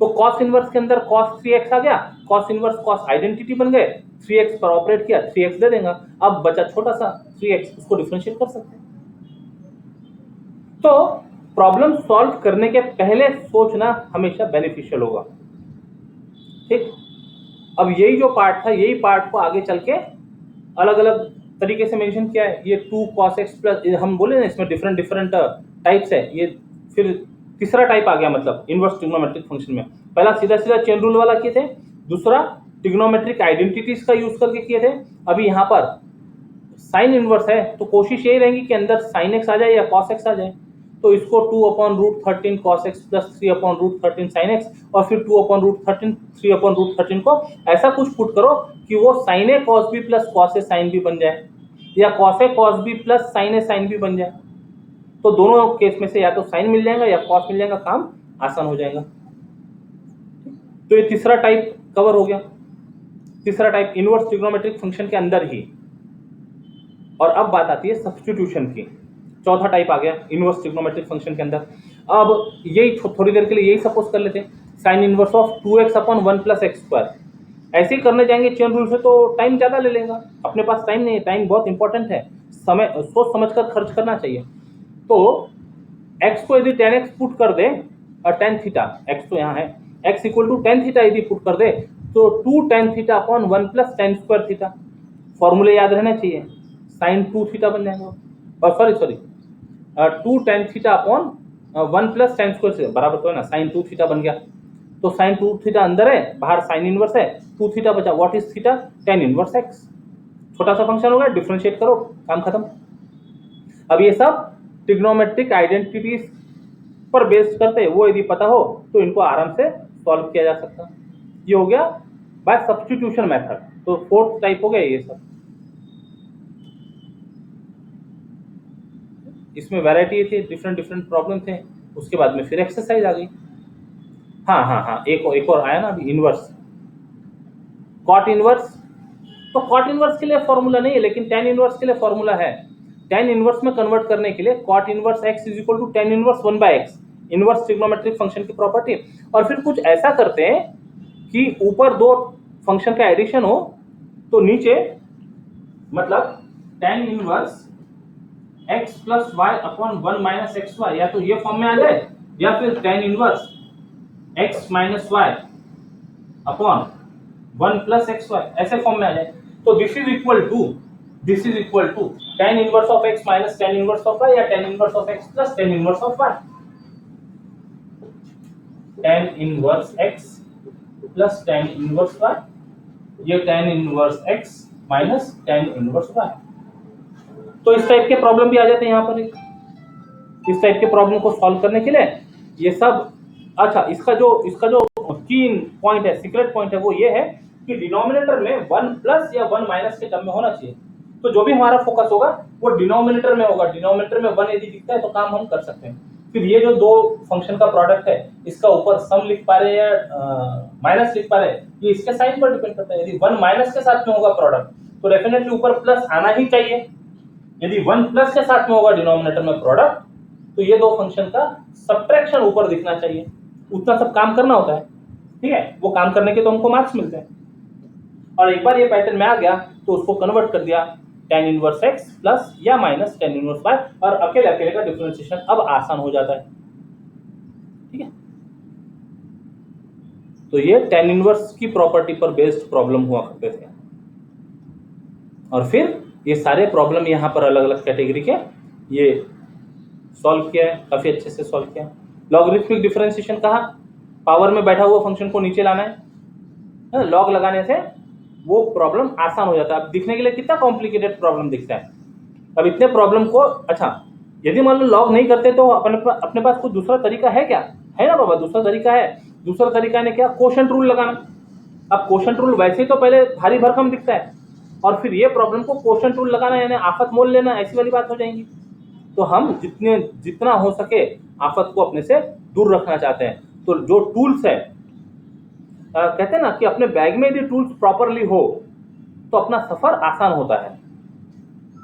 तो cos इनवर्स के अंदर cos 3x आ गया, cos इनवर्स cos आइडेंटिटी बन गए, 3x पर ऑपरेट किया 3x दे देगा। अब बचा छोटा सा 3x, उसको डिफरेंशिएट कर सकते हैं। तो प्रॉब्लम सॉल्व करने के पहले सोचना हमेशा बेनिफिशियल होगा। ठीक, अब यही जो पार्ट था, यही पार्ट को आगे चल के अलग अलग तरीके से मेंशन किया है। ये 2 cos x प्लस, हम बोले ना इसमें डिफरेंट टाइप्स है। ये फिर तीसरा टाइप आ गया, मतलब इनवर्स ट्रिग्नोमेट्रिक फंक्शन में। पहला सीधा चेन रूल वाला किए थे, दूसरा ट्रिग्नोमेट्रिक आइडेंटिटीज का यूज करके किए थे। अभी यहाँ पर साइन इनवर्स है, तो कोशिश यही रहेगी कि अंदर साइन x आ जाए या cos x आ जाए। तो इसको 2/√13 cos x plus 3/√13 sin x, और फिर 2/√13 3/√13 को ऐसा कुछ पुट करो कि वो sin a cos b plus cos a sin b बन जाए, या cos a cos b plus sin a sin b बन जाए। तो दोनों केस में से या तो साइन मिल जाएगा या cos मिल जाएगा, काम आसान हो जाएगा। तो ये तीसरा टाइप कवर हो गया, तीसरा टाइप इनवर्स ट्रिग्नोमेट्रिक फंक्शन के अंदर ही। और अब बात आती है सब्स्टिट्यूशन की, चौथा टाइप आ गया इनवर्स ट्रिग्नोमेट्रिक फंक्शन के अंदर। अब यही थोड़ी देर के लिए यही सपोज कर लेते हैं, sine inverse of 2x upon 1 plus x square. ऐसे ही करने जाएंगे चेन रूल से तो टाइम ज्यादा ले लेगा, अपने पास टाइम नहीं है। टाइम बहुत इंपॉर्टेंट है, समय सोच समझ कर खर्च करना चाहिए। तो x को यदि tan x पुट कर दे, और tan थीटा, x तो यहाँ है, x equal to tan theta यदि पुट कर दे, तो 2 tan theta upon 1 plus tan square theta, फॉर्मूले याद रहना चाहिए, साइन 2 थीटा बन जाएगा। और sorry 2 tan theta upon 1 plus tan square से बराबर तो है ना, साइन 2 थीटा बन गया। तो साइन 2 थीटा अंदर है, बाहर साइन इनवर्स है, 2 थीटा बचा। What is theta? tan inverse x। छोटा सा फंक्शन होगा, डिफरेंशिएट करो, काम खत्म। अब ये सब ट्रिग्नोमेट्रिक आइडेंटिटीज पर बेस्ड करते हैं, वो यदि पता हो तो इनको आराम से सॉल्व किया जा सकता है। ये हो गया बाय सब्स्टिट्यूशन मेथड। तो फोर्थ टाइप हो गया ये सब। इसमें वैरायटी थी, डिफरेंट डिफरेंट प्रॉब्लम थे, उसके बाद में फिर एक्सरसाइज आ गई। हाँ, एक और आया ना अभी, इनवर्स, कॉट इनवर्स। तो कॉट इनवर्स के लिए फॉर्मूला नहीं है, लेकिन टेन इनवर्स के लिए फॉर्मूला है। टेन इनवर्स में कन्वर्ट करने के लिए cot inverse x is equal to tan inverse 1/x, inverse trigonometric function की प्रॉपर्टी। और फिर कुछ ऐसा करते हैं कि ऊपर दो फंक्शन का एडिशन हो तो नीचे मतलब tan inverse x plus y upon 1 minus x y, या तो ये फॉर्म में आ जाए या फिर tan inverse x minus y upon 1 plus x y ऐसे फॉर्म में आ जाए। तो this is equal to tan inverse of x minus tan inverse of y, या tan inverse of x plus tan inverse of y। Tan inverse x plus tan inverse y, ये ten inverse x minus tan inverse y। तो इस type के problem भी आ जाते हैं यहाँ पर। इस टाइप के प्रॉब्लम को सॉल्व करने के लिए ये सब। अच्छा, इसका जो की पॉइंट है, सीक्रेट पॉइंट है, वो ये है कि डिनोमिनेटर में 1 प्लस या 1 माइनस के टर्म में होना चाहिए। तो जो भी हमारा फोकस होगा वो डिनोमिनेटर में होगा। डिनोमिनेटर में 1 यदि दिखता है तो काम हम कर सकते हैं। फिर ये जो दो फंक्शन का प्रोडक्ट है, इसका ऊपर सम लिख पा रहे हैं या माइनस लिख पा रहे हैं, ये इसके साइन पर डिपेंड करता है। यदि 1 माइनस के साथ में होगा प्रोडक्ट तो डेफिनेटली ऊपर प्लस आना ही चाहिए। यदि 1 प्लस के साथ में होगा डिनोमिनेटर में प्रोडक्ट तो ये दो फंक्शन का सब्ट्रैक्शन ऊपर दिखना चाहिए। उतना सब काम करना होता है, ठीक है। वो काम करने के तो हमको मार्क्स मिलते हैं। और एक बार ये पैटर्न में आ गया तो उसको कन्वर्ट कर दिया टेन इनवर्स एक्स प्लस या माइनस टेन इनवर्स वाई, और अकेले अकेले का डिफरेंशिएशन अब आसान हो जाता है, ठीक है। तो ये टेन इनवर्स की प्रॉपर्टी पर बेस्ड प्रॉब्लम हुआ करते थे। और फिर ये सारे प्रॉब्लम यहाँ पर अलग अलग कैटेगरी के ये सॉल्व किया है, काफी अच्छे से सॉल्व किया है। लॉगरिथमिक डिफरेंशिएशन कहा, पावर में बैठा हुआ फंक्शन को नीचे लाना है, लॉग लगाने से वो प्रॉब्लम आसान हो जाता है। अब दिखने के लिए कितना कॉम्प्लिकेटेड प्रॉब्लम दिखता है। अब इतने प्रॉब्लम को, अच्छा यदि मान लो लॉग नहीं करते तो अपने पास कुछ दूसरा तरीका है क्या? है ना बाबा, दूसरा तरीका है। दूसरा तरीका ने क्या, कोशेंट रूल लगाना। अब कोशेंट रूल वैसे ही तो पहले भारी भरकम दिखता है, और फिर ये प्रॉब्लम को कोशेंट रूल लगाना यानी आफत मोल लेना, ऐसी वाली बात हो जाएगी। तो हम जितना हो सके आफत को अपने से दूर रखना चाहते हैं। तो जो टूल्स है, कहते हैं ना कि अपने बैग में यदि टूल्स प्रॉपरली हो तो अपना सफर आसान होता है,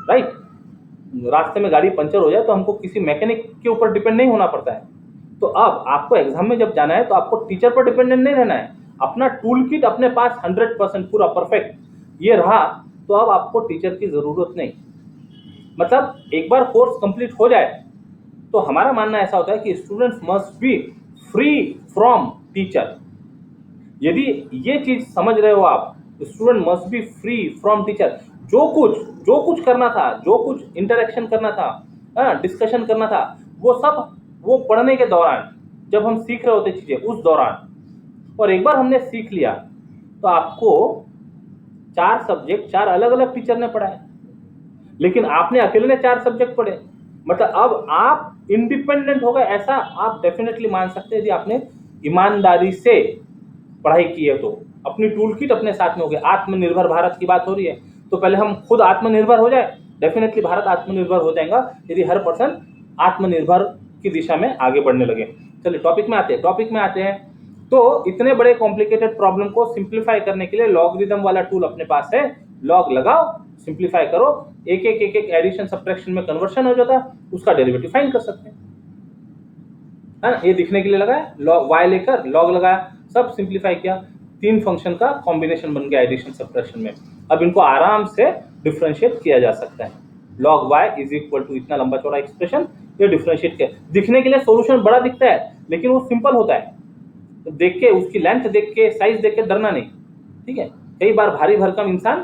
राइट। रास्ते में गाड़ी पंचर हो जाए तो हमको किसी मैकेनिक के ऊपर डिपेंड नहीं होना पड़ता है। तो अब आपको एग्जाम में जब जाना है तो आपको टीचर पर डिपेंडेंट नहीं रहना है। अपना टूल किट अपने पास 100% पूरा परफेक्ट ये रहा तो अब आपको टीचर की जरूरत नहीं। मतलब एक बार कोर्स कंप्लीट हो जाए तो हमारा मानना ऐसा होता है कि students must be free from teacher. यदि ये चीज समझ रहे हो आप, student must be free from teacher. जो कुछ करना था, जो कुछ इंटरेक्शन करना था, डिस्कशन करना था, वो सब वो पढ़ने के दौरान जब हम सीख रहे होते चीजें उस दौरान। और एक बार हमने सीख लिया तो आपको 4 सब्जेक्ट 4 अलग अलग टीचर ने पढ़ाए, लेकिन आपने अकेले ने 4 सब्जेक्ट पढ़े। मतलब अब आप इंडिपेंडेंट हो गए, ऐसा आप डेफिनेटली मान सकते हैं यदि आपने ईमानदारी से पढ़ाई की है तो। अपनी टूल किट अपने साथ में हो गया। आत्मनिर्भर भारत की बात हो रही है तो पहले हम खुद आत्मनिर्भर हो जाए, डेफिनेटली भारत आत्मनिर्भर हो जाएगा यदि हर पर्सन आत्मनिर्भर की दिशा में आगे बढ़ने लगे। चलिए टॉपिक में आते हैं। तो इतने बड़े कॉम्प्लिकेटेड प्रॉब्लम को सिंप्लीफाई करने के लिए लॉगरिथम वाला टूल अपने पास है। लॉग लगाओ, सिंप्लीफाई करो, एक एक एडिशन सब्ट्रैक्शन में कन्वर्शन हो जाता है, उसका डेरिवेटिव फाइंड कर सकते हैं, है ना। ये दिखने के लिए लगाया, लॉग वाई लेकर लॉग लगाया, सब सिंप्लीफाई किया, 3 फंक्शन का कॉम्बिनेशन बन गया एडिशन सब्ट्रैक्शन में। अब इनको आराम से डिफरेंशिएट किया जा सकता है। Log y is equal to इतना लंबा चौड़ा एक्सप्रेशन, ये डिफरेंशिएट किया। दिखने के लिए सॉल्यूशन बड़ा दिखता है लेकिन वो सिंपल होता है। तो देख के, उसकी लेंथ देख के, साइज देख के डरना नहीं, ठीक है। कई बार भारी भरकम इंसान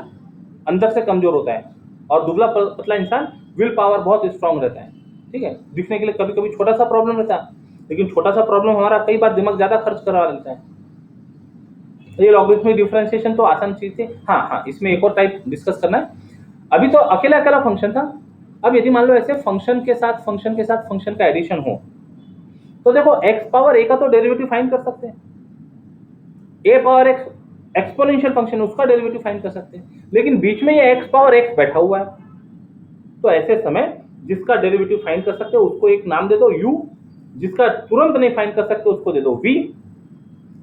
अंदर से कमजोर होता है और दुबला पतला इंसान विल पावर बहुत स्ट्रांग रहता है, ठीक है। दिखने के लिए कभी कभी छोटा सा प्रॉब्लम रहता है, लेकिन छोटा सा प्रॉब्लम हमारा कई बार दिमाग ज्यादा खर्च करा लेता है। ये लॉगरिथमिक डिफरेंशिएशन तो आसान चीज थी। हाँ, इसमें एक और टाइप डिस्कस करना है। अभी तो अकेला फंक्शन था। अब यदि मान लो ऐसे फंक्शन के साथ फंक्शन का एडिशन हो तो देखो x पावर a का तो डेरिवेटिव फाइंड कर सकते हैं। ए पावर एक्स एक्सपोनेंशियल फंक्शन, उसका डेरिवेटिव फाइंड कर सकते हैं, लेकिन बीच में ये एक्स पावर एक्स बैठा हुआ है, तो ऐसे समय जिसका डेरिवेटिव फाइंड कर सकते हो उसको एक नाम दे दो u, जिसका तुरंत नहीं फाइंड कर सकते उसको दे दो v,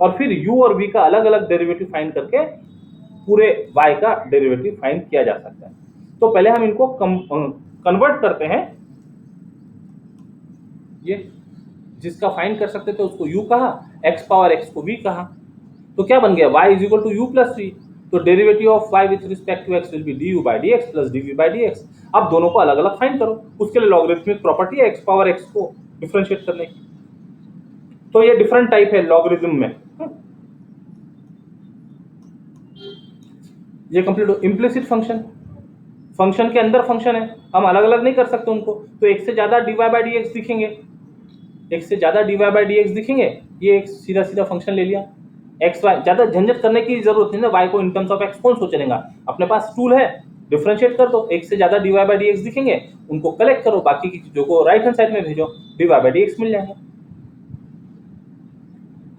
और फिर u और v का अलग अलग डेरिवेटिव फाइंड करके पूरे y का डेरिवेटिव फाइंड किया जा सकता है। तो पहले हम इनको कन्वर्ट करते हैं, ये जिसका फाइंड कर सकते थे उसको u कहा, x पावर x को v कहा, तो क्या बन गया y is equal to u plus v, तो derivative of y with respect to x will be du by dx plus dv by dx। अब दोनों को अलग अलग फाइंड करो, उसके लिए लॉगरिथमिक प्रॉपर्टी है x पावर x को डिफरेंशिएट करने की, तो ये डिफरेंट टाइप है लॉगरिथम में। ये कंप्लीट इम्प्लिसिट फंक्शन, फंक्शन के अंदर फंक्शन है, हम अलग अलग नहीं कर सकते उनको, तो एक से ज्यादा dy by dx दिखेंगे, एक से ज्यादा dy by dx दिखेंगे, ये एक सीधा सीधा फंक्शन ले लिया, एक्स वाई, ज्यादा झंझट करने की जरूरत नहीं ना, वाई को इन टर्म्स ऑफ एक्स कौन सोचेगा, अपने पास टूल है, डिफरेंशिएट कर दो, एक से ज्यादा dy by dx दिखेंगे, उनको कलेक्ट करो, बाकी की चीजों को राइट हैंड साइड में भेजो, dy by dx मिल जाएंगे,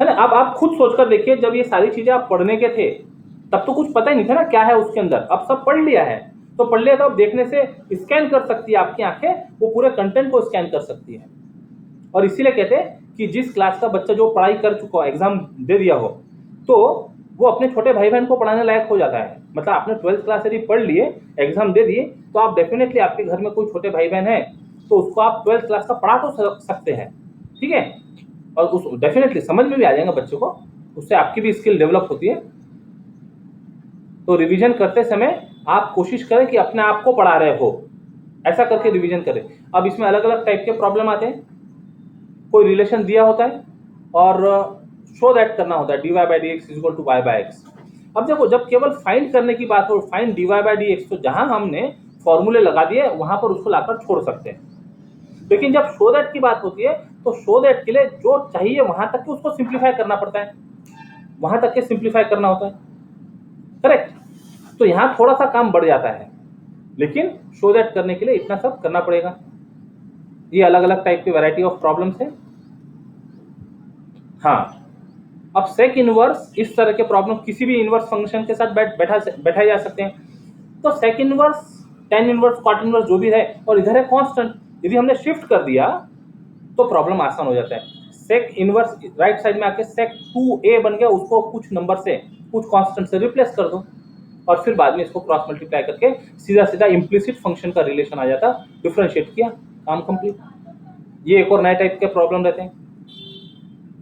है ना। अब आप खुद सोचकर देखिए, जब ये सारी चीजें आप पढ़ने के थे तब तो कुछ पता ही नहीं था ना क्या है उसके अंदर, अब सब पढ़ लिया है, तो पढ़ लिया तो अब देखने से स्कैन कर सकती है आपकी आंखें, वो पूरे कंटेंट को स्कैन कर सकती है। और इसीलिए कहते हैं कि जिस क्लास का बच्चा जो पढ़ाई कर चुका हो, एग्जाम दे दिया हो, तो वो अपने छोटे भाई बहन को पढ़ाने लायक हो जाता है। मतलब आपने 12th क्लास यदि पढ़ लिए, एग्जाम दे दिए, तो आप डेफिनेटली, आपके घर में कोई छोटे भाई बहन है तो उसको आप 12th क्लास का पढ़ा तो सकते हैं, ठीक है, और उस डेफिनेटली समझ में भी आ जाएगा बच्चों को, उससे आपकी भी स्किल डेवलप होती है। तो रिवीजन करते समय आप कोशिश करें कि अपने आप को पढ़ा रहे हो, ऐसा करके रिवीजन करें। अब इसमें अलग अलग टाइप के प्रॉब्लम आते हैं, कोई रिलेशन दिया होता है और शो दैट करना होता है, dy by dx is equal to y by x। अब देखो, जब केवल फाइंड करने की बात हो, फाइंड dy by dx, तो जहां हमने फॉर्मूले लगा दिए वहां पर उसको लाकर छोड़ सकते हैं, लेकिन जब शो दैट की बात होती है तो शो दैट के लिए जो चाहिए वहां तक के उसको सिंप्लीफाई करना पड़ता है, वहां तक के सिंप्लीफाई करना होता है, करेक्ट। तो यहाँ थोड़ा सा काम बढ़ जाता है, लेकिन शो दैट करने के लिए इतना सब करना पड़ेगा। ये अलग अलग टाइप की वैरायटी ऑफ प्रॉब्लम्स है। हाँ, अब सेक इनवर्स, इस तरह के प्रॉब्लम किसी भी इनवर्स फंक्शन के साथ बैठा जा सकते हैं। तो sec inverse, tan inverse, quarter inverse जो भी है, और इधर है कांस्टेंट, यदि हमने शिफ्ट कर दिया तो प्रॉब्लम आसान हो जाता है। सेक इनवर्स राइट साइड में आके सेक 2a बन गया, उसको कुछ नंबर से, कुछ कांस्टेंट से रिप्लेस कर दो, और फिर बाद में इसको क्रॉस मल्टीप्लाई करके सीधा सीधा इम्प्लिसिट फंक्शन का रिलेशन आ जाता, डिफरेंशिएट किया, काम कंप्लीट। ये एक और नए टाइप के प्रॉब्लम रहते हैं।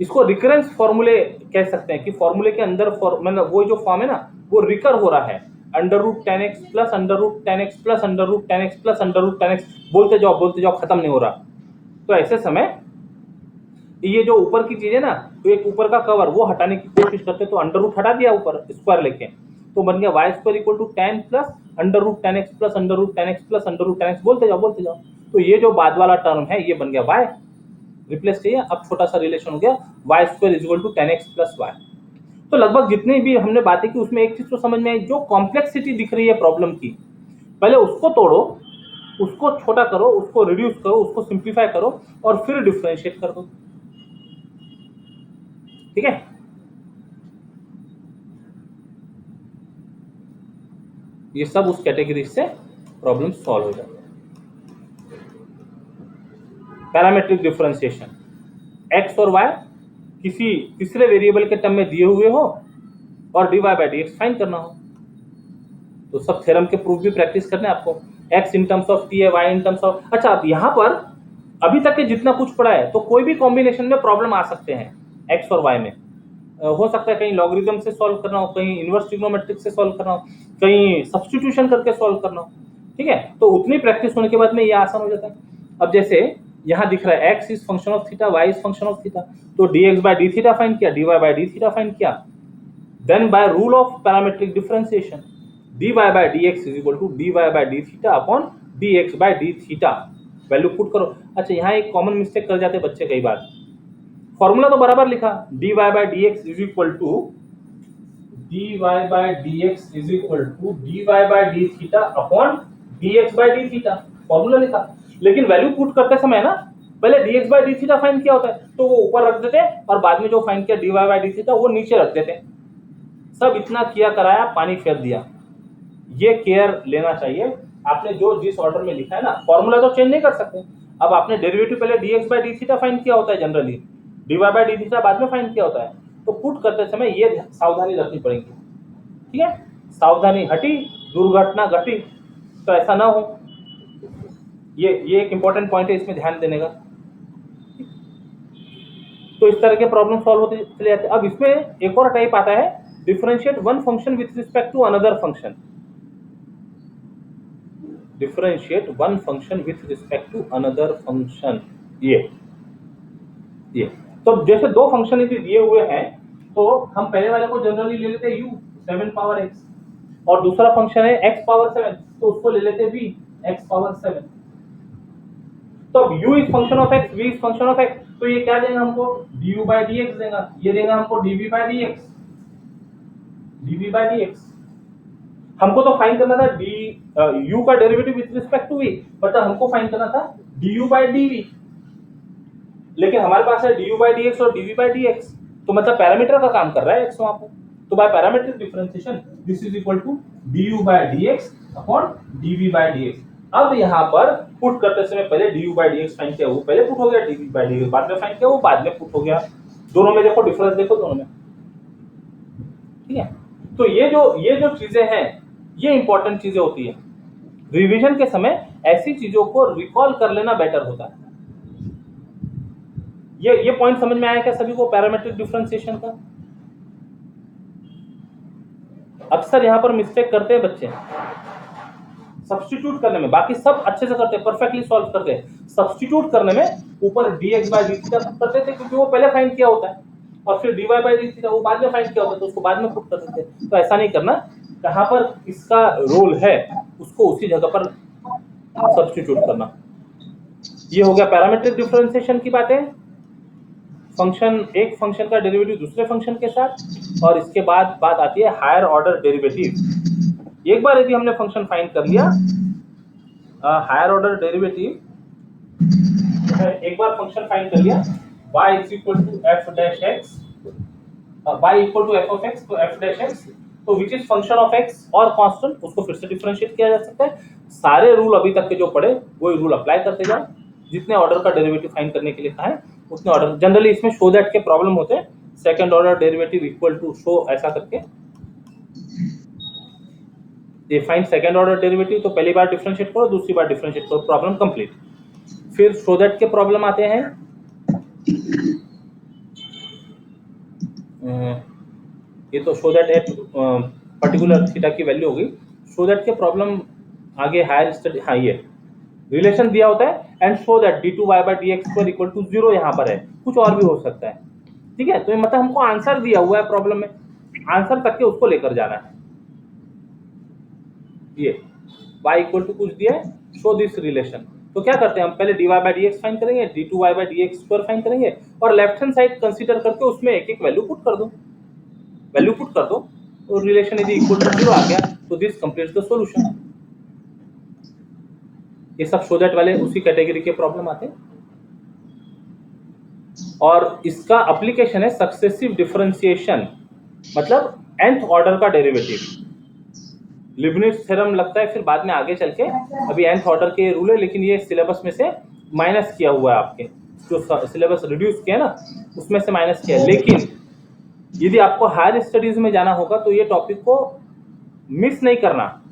इसको रिकरेंस फॉर्मूले कह सकते हैं, कि फॉर्मूले के अंदर मतलब वो जो फॉर्म है ना, वो रिकर हो रहा है, under root 10x plus under root 10x plus under root 10x plus under root 10x, बोलते जाओ, खत्म नहीं हो रहा। तो ऐसे समय ये जो ऊपर की चीज है ना, तो एक ऊपर का कवर वो हटाने की कोशिश करते, तो अंडर रूट हटा दिया ऊपर स्क्वायर लेके, तो बन गया y square equal to 10 plus under root 10x plus under root 10x plus under root 10x, बोलते जाओ। तो ये जो बाद वाला टर्म है ये बन गया वाई, रिप्लेस किया, अब छोटा सा रिलेशन हो गया, y square is equal to 10x plus y. तो लगभग जितनी भी हमने बातें की उसमें एक चीज तो समझ में आई, जो कॉम्प्लेक्सिटी दिख रही है प्रॉब्लम की, पहले उसको तोड़ो, उसको छोटा करो, उसको रिड्यूस करो, उसको सिंप्लीफाई करो, और फिर डिफरेंशिएट कर दो, ठीक है। ये सब उस कैटेगरी से प्रॉब्लम सॉल्व हो जाता है। पैरामेट्रिक डिफरेंशिएशन, एक्स और वाई किसी तीसरे वेरिएबल के टर्म में दिए हुए हो और dy by dx फाइंड करना हो, तो सब थ्योरम के प्रूफ भी प्रैक्टिस करने आपको, x in terms of t है, y इन टर्म्स ऑफ, अच्छा अब यहाँ पर अभी तक के जितना कुछ पढ़ा है, तो कोई भी कॉम्बिनेशन में प्रॉब्लम आ सकते हैं x और y में, हो सकता है कहीं लॉगरिथम से सॉल्व करना हो, कहीं इनवर्स ट्रिग्नोमेट्रिक से सॉल्व करना हो, कहीं सब्स्टिट्यूशन करके सॉल्व करना हो, ठीक है। तो उतनी प्रैक्टिस होने के बाद में ये आसान हो जाता है। अब जैसे यहाँ दिख रहा है x is function of theta, y is function of theta, तो dx by d theta find किया, dy by d theta find किया, then by rule of parametric differentiation dy by dx is equal to dy by d theta upon dx by d theta, value put करो। अच्छा, यहाँ एक common mistake कर जाते बच्चे कई बार, फॉर्मूला तो बराबर लिखा, dy by dx is equal to dy by dx is equal to dy by d theta upon dx by d theta, formula लिखा, लेकिन वैल्यू पुट करते समय ना पहले dx by d theta find किया होता है, तो वो ऊपर रख देते और बाद में जो फाइंड किया dy by d थीटा वो नीचे रख देते, सब इतना किया कराया, पानी फेर दिया। ये केयर लेना चाहिए। आपने जो जिस ऑर्डर में लिखा है ना, फॉर्मूला तो चेंज नहीं कर सकते। अब आपने डेरिवेटिव पहले dx by D theta find किया होता है generally, dy by D theta बाद में फाइंड किया होता है। तो पुट करते समय ये सावधानी रखनी पड़ेगी, ठीक है। सावधानी हटी, दुर्घटना घटी, तो ऐसा ना हो। ये एक इंपॉर्टेंट पॉइंट है, इसमें ध्यान देने का। तो इस तरह के प्रॉब्लम सॉल्व होते चले जाते हैं। अब इसमें एक और टाइप आता है, differentiate one function with respect to another function. Differentiate one function with respect to another function. ये तो जैसे दो फंक्शन यदि दिए हुए हैं तो हम पहले वाले को जनरली ले लेते हैं u 7 पावर x, और दूसरा फंक्शन है x पावर 7, तो उसको ले लेते हैं v x पावर 7। तो अब u is function of x, v is function of x, तो ये क्या देगा हमको, du by dx देगा। ये देगा हमको dv by dx, dv by dx। हमको तो फाइंड करना था u का derivative with respect to v, मतलब हमको फाइंड करना था du by dv, लेकिन हमारे पास है du by dx और dv by dx, तो मतलब पैरामीटर का काम कर रहा है x वहां पे। तो by parametric differentiation this is equal to du by dx upon dv by dx। अब यहाँ पर पुट करते समय पहले du by dx फाइंड किया वो पहले पुट हो गया, dv by dx बाद में फाइंड किया वो बाद में पुट हो गया। दोनों में देखो डिफरेंस, देखो दोनों में, ठीक है। तो ये जो चीजें हैं ये इंपॉर्टेंट चीजें होती है। रिवीजन के समय ऐसी चीजों को रिकॉल कर लेना बेटर होता है। ये पॉइंट समझ में आया क्या सभी को, पैरामीट्रिक डिफरेंशिएशन का? अक्सर यहां पर मिस्टेक करते हैं बच्चे सब्स्टिट्यूट करने में, बाकी सब अच्छे से करते हैं, परफेक्टली सॉल्व करते हैं। सब्स्टिट्यूट करने में ऊपर dx बाय डी थीटा करते थे क्योंकि वो पहले फाइंड किया होता है, और फिर dy बाय डी थीटा वो बाद में फाइंड किया होता है, तो उसको बाद में पुट करते थे। तो ऐसा नहीं करना, कहां पर इसका रोल है उसको उसी जगह पर सब्स्टिट्यूट करना। ये हो गया पैरामीट्रिक डिफरेंशिएशन की बातें, फंक्शन एक फंक्शन का डेरिवेटिव दूसरे फंक्शन के साथ, और इसके बाद बात आती है हायर ऑर्डर डेरिवेटिव। एक बार यदि हमने फंक्शन फाइंड कर लिया हायर ऑर्डर डेरिवेटिव, एक बार फंक्शन फाइंड कर लिया y is equal to f dash x, y equal to f of x, तो f डैश x तो which is function of x और कांस्टेंट, उसको फिर से डिफरेंशिएट किया जा सकता है। सारे रूल अभी तक के जो पढ़े वही रूल अप्लाई करते जाओ, जितने ऑर्डर का डेरिवेटिव फाइंड करने के लिए कहा है उतने ऑर्डर। जनरली इसमें शो दैट के प्रॉब्लम होते हैं, second order derivative equal to show ऐसा करके ये फाइंड सेकंड ऑर्डर डेरिवेटिव, तो पहली बार डिफरेंशिएट करो, दूसरी बार डिफरेंशिएट करो, प्रॉब्लम कंप्लीट। फिर शो दैट के प्रॉब्लम आते हैं, ये तो show that at particular theta की वैल्यू होगी। शो दैट के प्रॉब्लम आगे हायर स्टडी, हाँ ये रिलेशन दिया होता है and show that d2y by dx square equal to 0 यहाँ पर है, कुछ और भी हो सकता है, ठीक है। तो ये मतलब हमको आंसर दिया हुआ है प्रॉब्लम में, आंसर तक के उसको लेकर जाना है। ये y इक्वल टू कुछ दिया है, शो दिस रिलेशन, तो क्या करते हैं हम पहले dy by dx फाइंड करेंगे, d2y by dx square find करेंगे, और लेफ्ट हैंड साइड कंसीडर करके उसमें एक एक वैल्यू पुट कर दो, वैल्यू पुट कर दो, तो रिलेशन यदि इक्वल टू 0 आ गया तो दिस कंप्लीट्स द सॉल्यूशन। ये सब शो दैट वाले उसी कैटेगरी के प्रॉब्लम आते हैं, और इसका एप्लीकेशन है सक्सेसिव डिफरेंशिएशन, मतलब nth ऑर्डर का डेरिवेटिव। लिबनिट्ज थ्योरम लगता है फिर बाद में आगे चल के, अभी nth ऑर्डर के रूल है, लेकिन ये सिलेबस में से माइनस किया हुआ है, आपके जो सिलेबस रिड्यूस किया ना उसमें से माइनस किया है। लेकिन यदि आपको हायर स्टडीज में जाना होगा तो ये टॉपिक को मिस नहीं करना,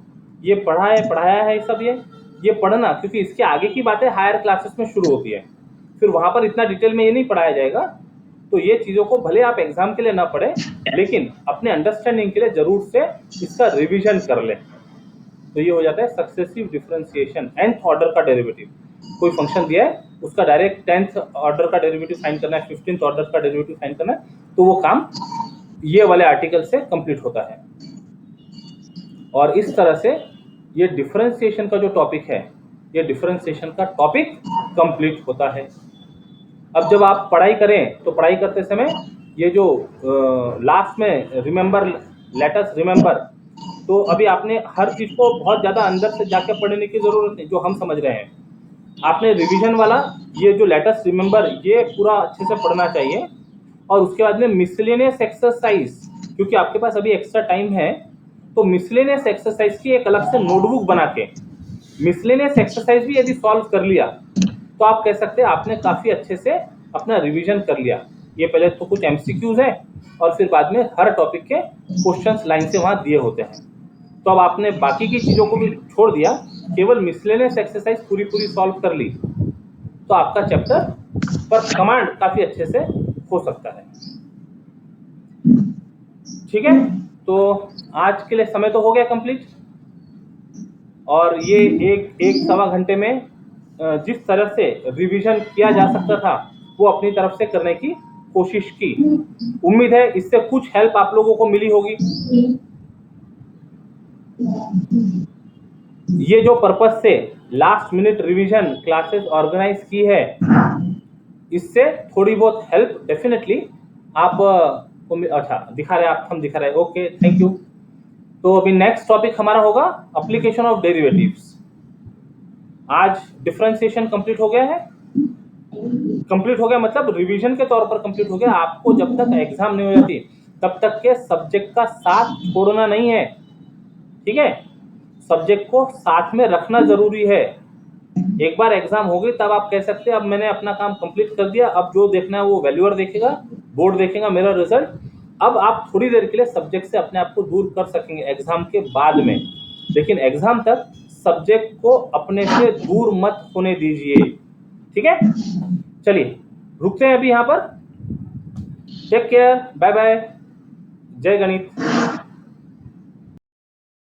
ये पढ़ाया है सब, ये पढ़ना, क्योंकि इसके आगे की बातें हायर क्लासेस में शुरू होती है, फिर वहां पर इतना डिटेल में ये नहीं पढ़ाया जाएगा। तो ये चीजों को भले आप एग्जाम के लिए ना पढ़े, लेकिन अपने अंडरस्टैंडिंग के लिए जरूर से इसका रिवीजन कर ले। तो ये हो जाता है सक्सेसिव डिफरेंशिएशन, nth ऑर्डर का डेरिवेटिव। कोई फंक्शन दिया है उसका डायरेक्ट 10th ऑर्डर का डेरिवेटिव फाइंड करना है, 15th ऑर्डर का डेरिवेटिव फाइंड करना है, तो वो काम ये वाले आर्टिकल से कंप्लीट होता है। और इस तरह से ये डिफरेंशिएशन का जो टॉपिक है, ये डिफरेंशिएशन का टॉपिक कंप्लीट होता है। अब जब आप पढ़ाई करें तो पढ़ाई करते समय ये जो लास्ट में रिमेंबर, लेट अस रिमेंबर, तो अभी आपने हर चीज को बहुत ज्यादा अंदर से जाके पढ़ने की जरूरत नहीं, जो हम समझ रहे हैं आपने रिवीजन वाला ये जो लेट अस रिमेंबर ये पूरा अच्छे से पढ़ना चाहिए। और उसके बाद में मिसलेनियस एक्सरसाइज, क्योंकि आपके पास अभी एक्स्ट्रा टाइम है, तो मिसलेनियस एक्सरसाइज की एक अलग से नोटबुक बना के मिसलेनियस एक्सरसाइज भी यदि सॉल्व कर लिया तो आप कह सकते हैं आपने काफी अच्छे से अपना रिवीजन कर लिया। ये पहले तो कुछ एमसीक्यूज है और फिर बाद में हर टॉपिक के क्वेश्चंस लाइन से वहां दिए होते हैं। तो अब आपने बाकी की चीजों को भी छोड़ दिया, केवल मिसलेनियस एक्सरसाइज पूरी पूरी सॉल्व कर ली, तो आपका चैप्टर पर कमांड काफी अच्छे से हो सकता है। ठीक है, तो आज के लिए समय तो हो गया कंप्लीट, और ये एक सवा घंटे में जिस तरह से रिवीजन किया जा सकता था वो अपनी तरफ से करने की कोशिश की। उम्मीद है इससे कुछ हेल्प आप लोगों को मिली होगी। ये जो पर्पस से last minute revision classes organise की है, इससे थोड़ी बहुत हेल्प डेफिनेटली आप अच्छा दिखा रहे, आप हम दिखा रहे, ओके थैंक यू। तो अभी नेक्स्ट टॉपिक हमारा होगा एप्लीकेशन ऑफ डेरिवेटिव्स। आज डिफरेंशिएशन कंप्लीट हो गया है, कंप्लीट हो गया मतलब रिवीजन के तौर पर कंप्लीट हो गया। आपको जब तक एग्जाम नहीं हो जाती तब तक के सब्जेक्ट का साथ छोड़ना नहीं है, ठीक है, सब्जेक्ट को साथ में रखना जरूरी है। एक बार एग्जाम हो गई तब आप कह सकते हैं अब मैंने अपना काम कंप्लीट कर दिया, अब जो देखना है वो वैल्यूअर देखेगा, बोर्ड देखेगा मेरा रिजल्ट। अब आप थोड़ी देर के लिए सब्जेक्ट से अपने आप को दूर कर सकेंगे एग्जाम के बाद में, लेकिन एग्जाम तक सब्जेक्ट को अपने से दूर मत होने दीजिए, ठीक है। चलिए रुकते हैं अभी यहाँ पर, टेक केयर, बाय बाय, जय गणित।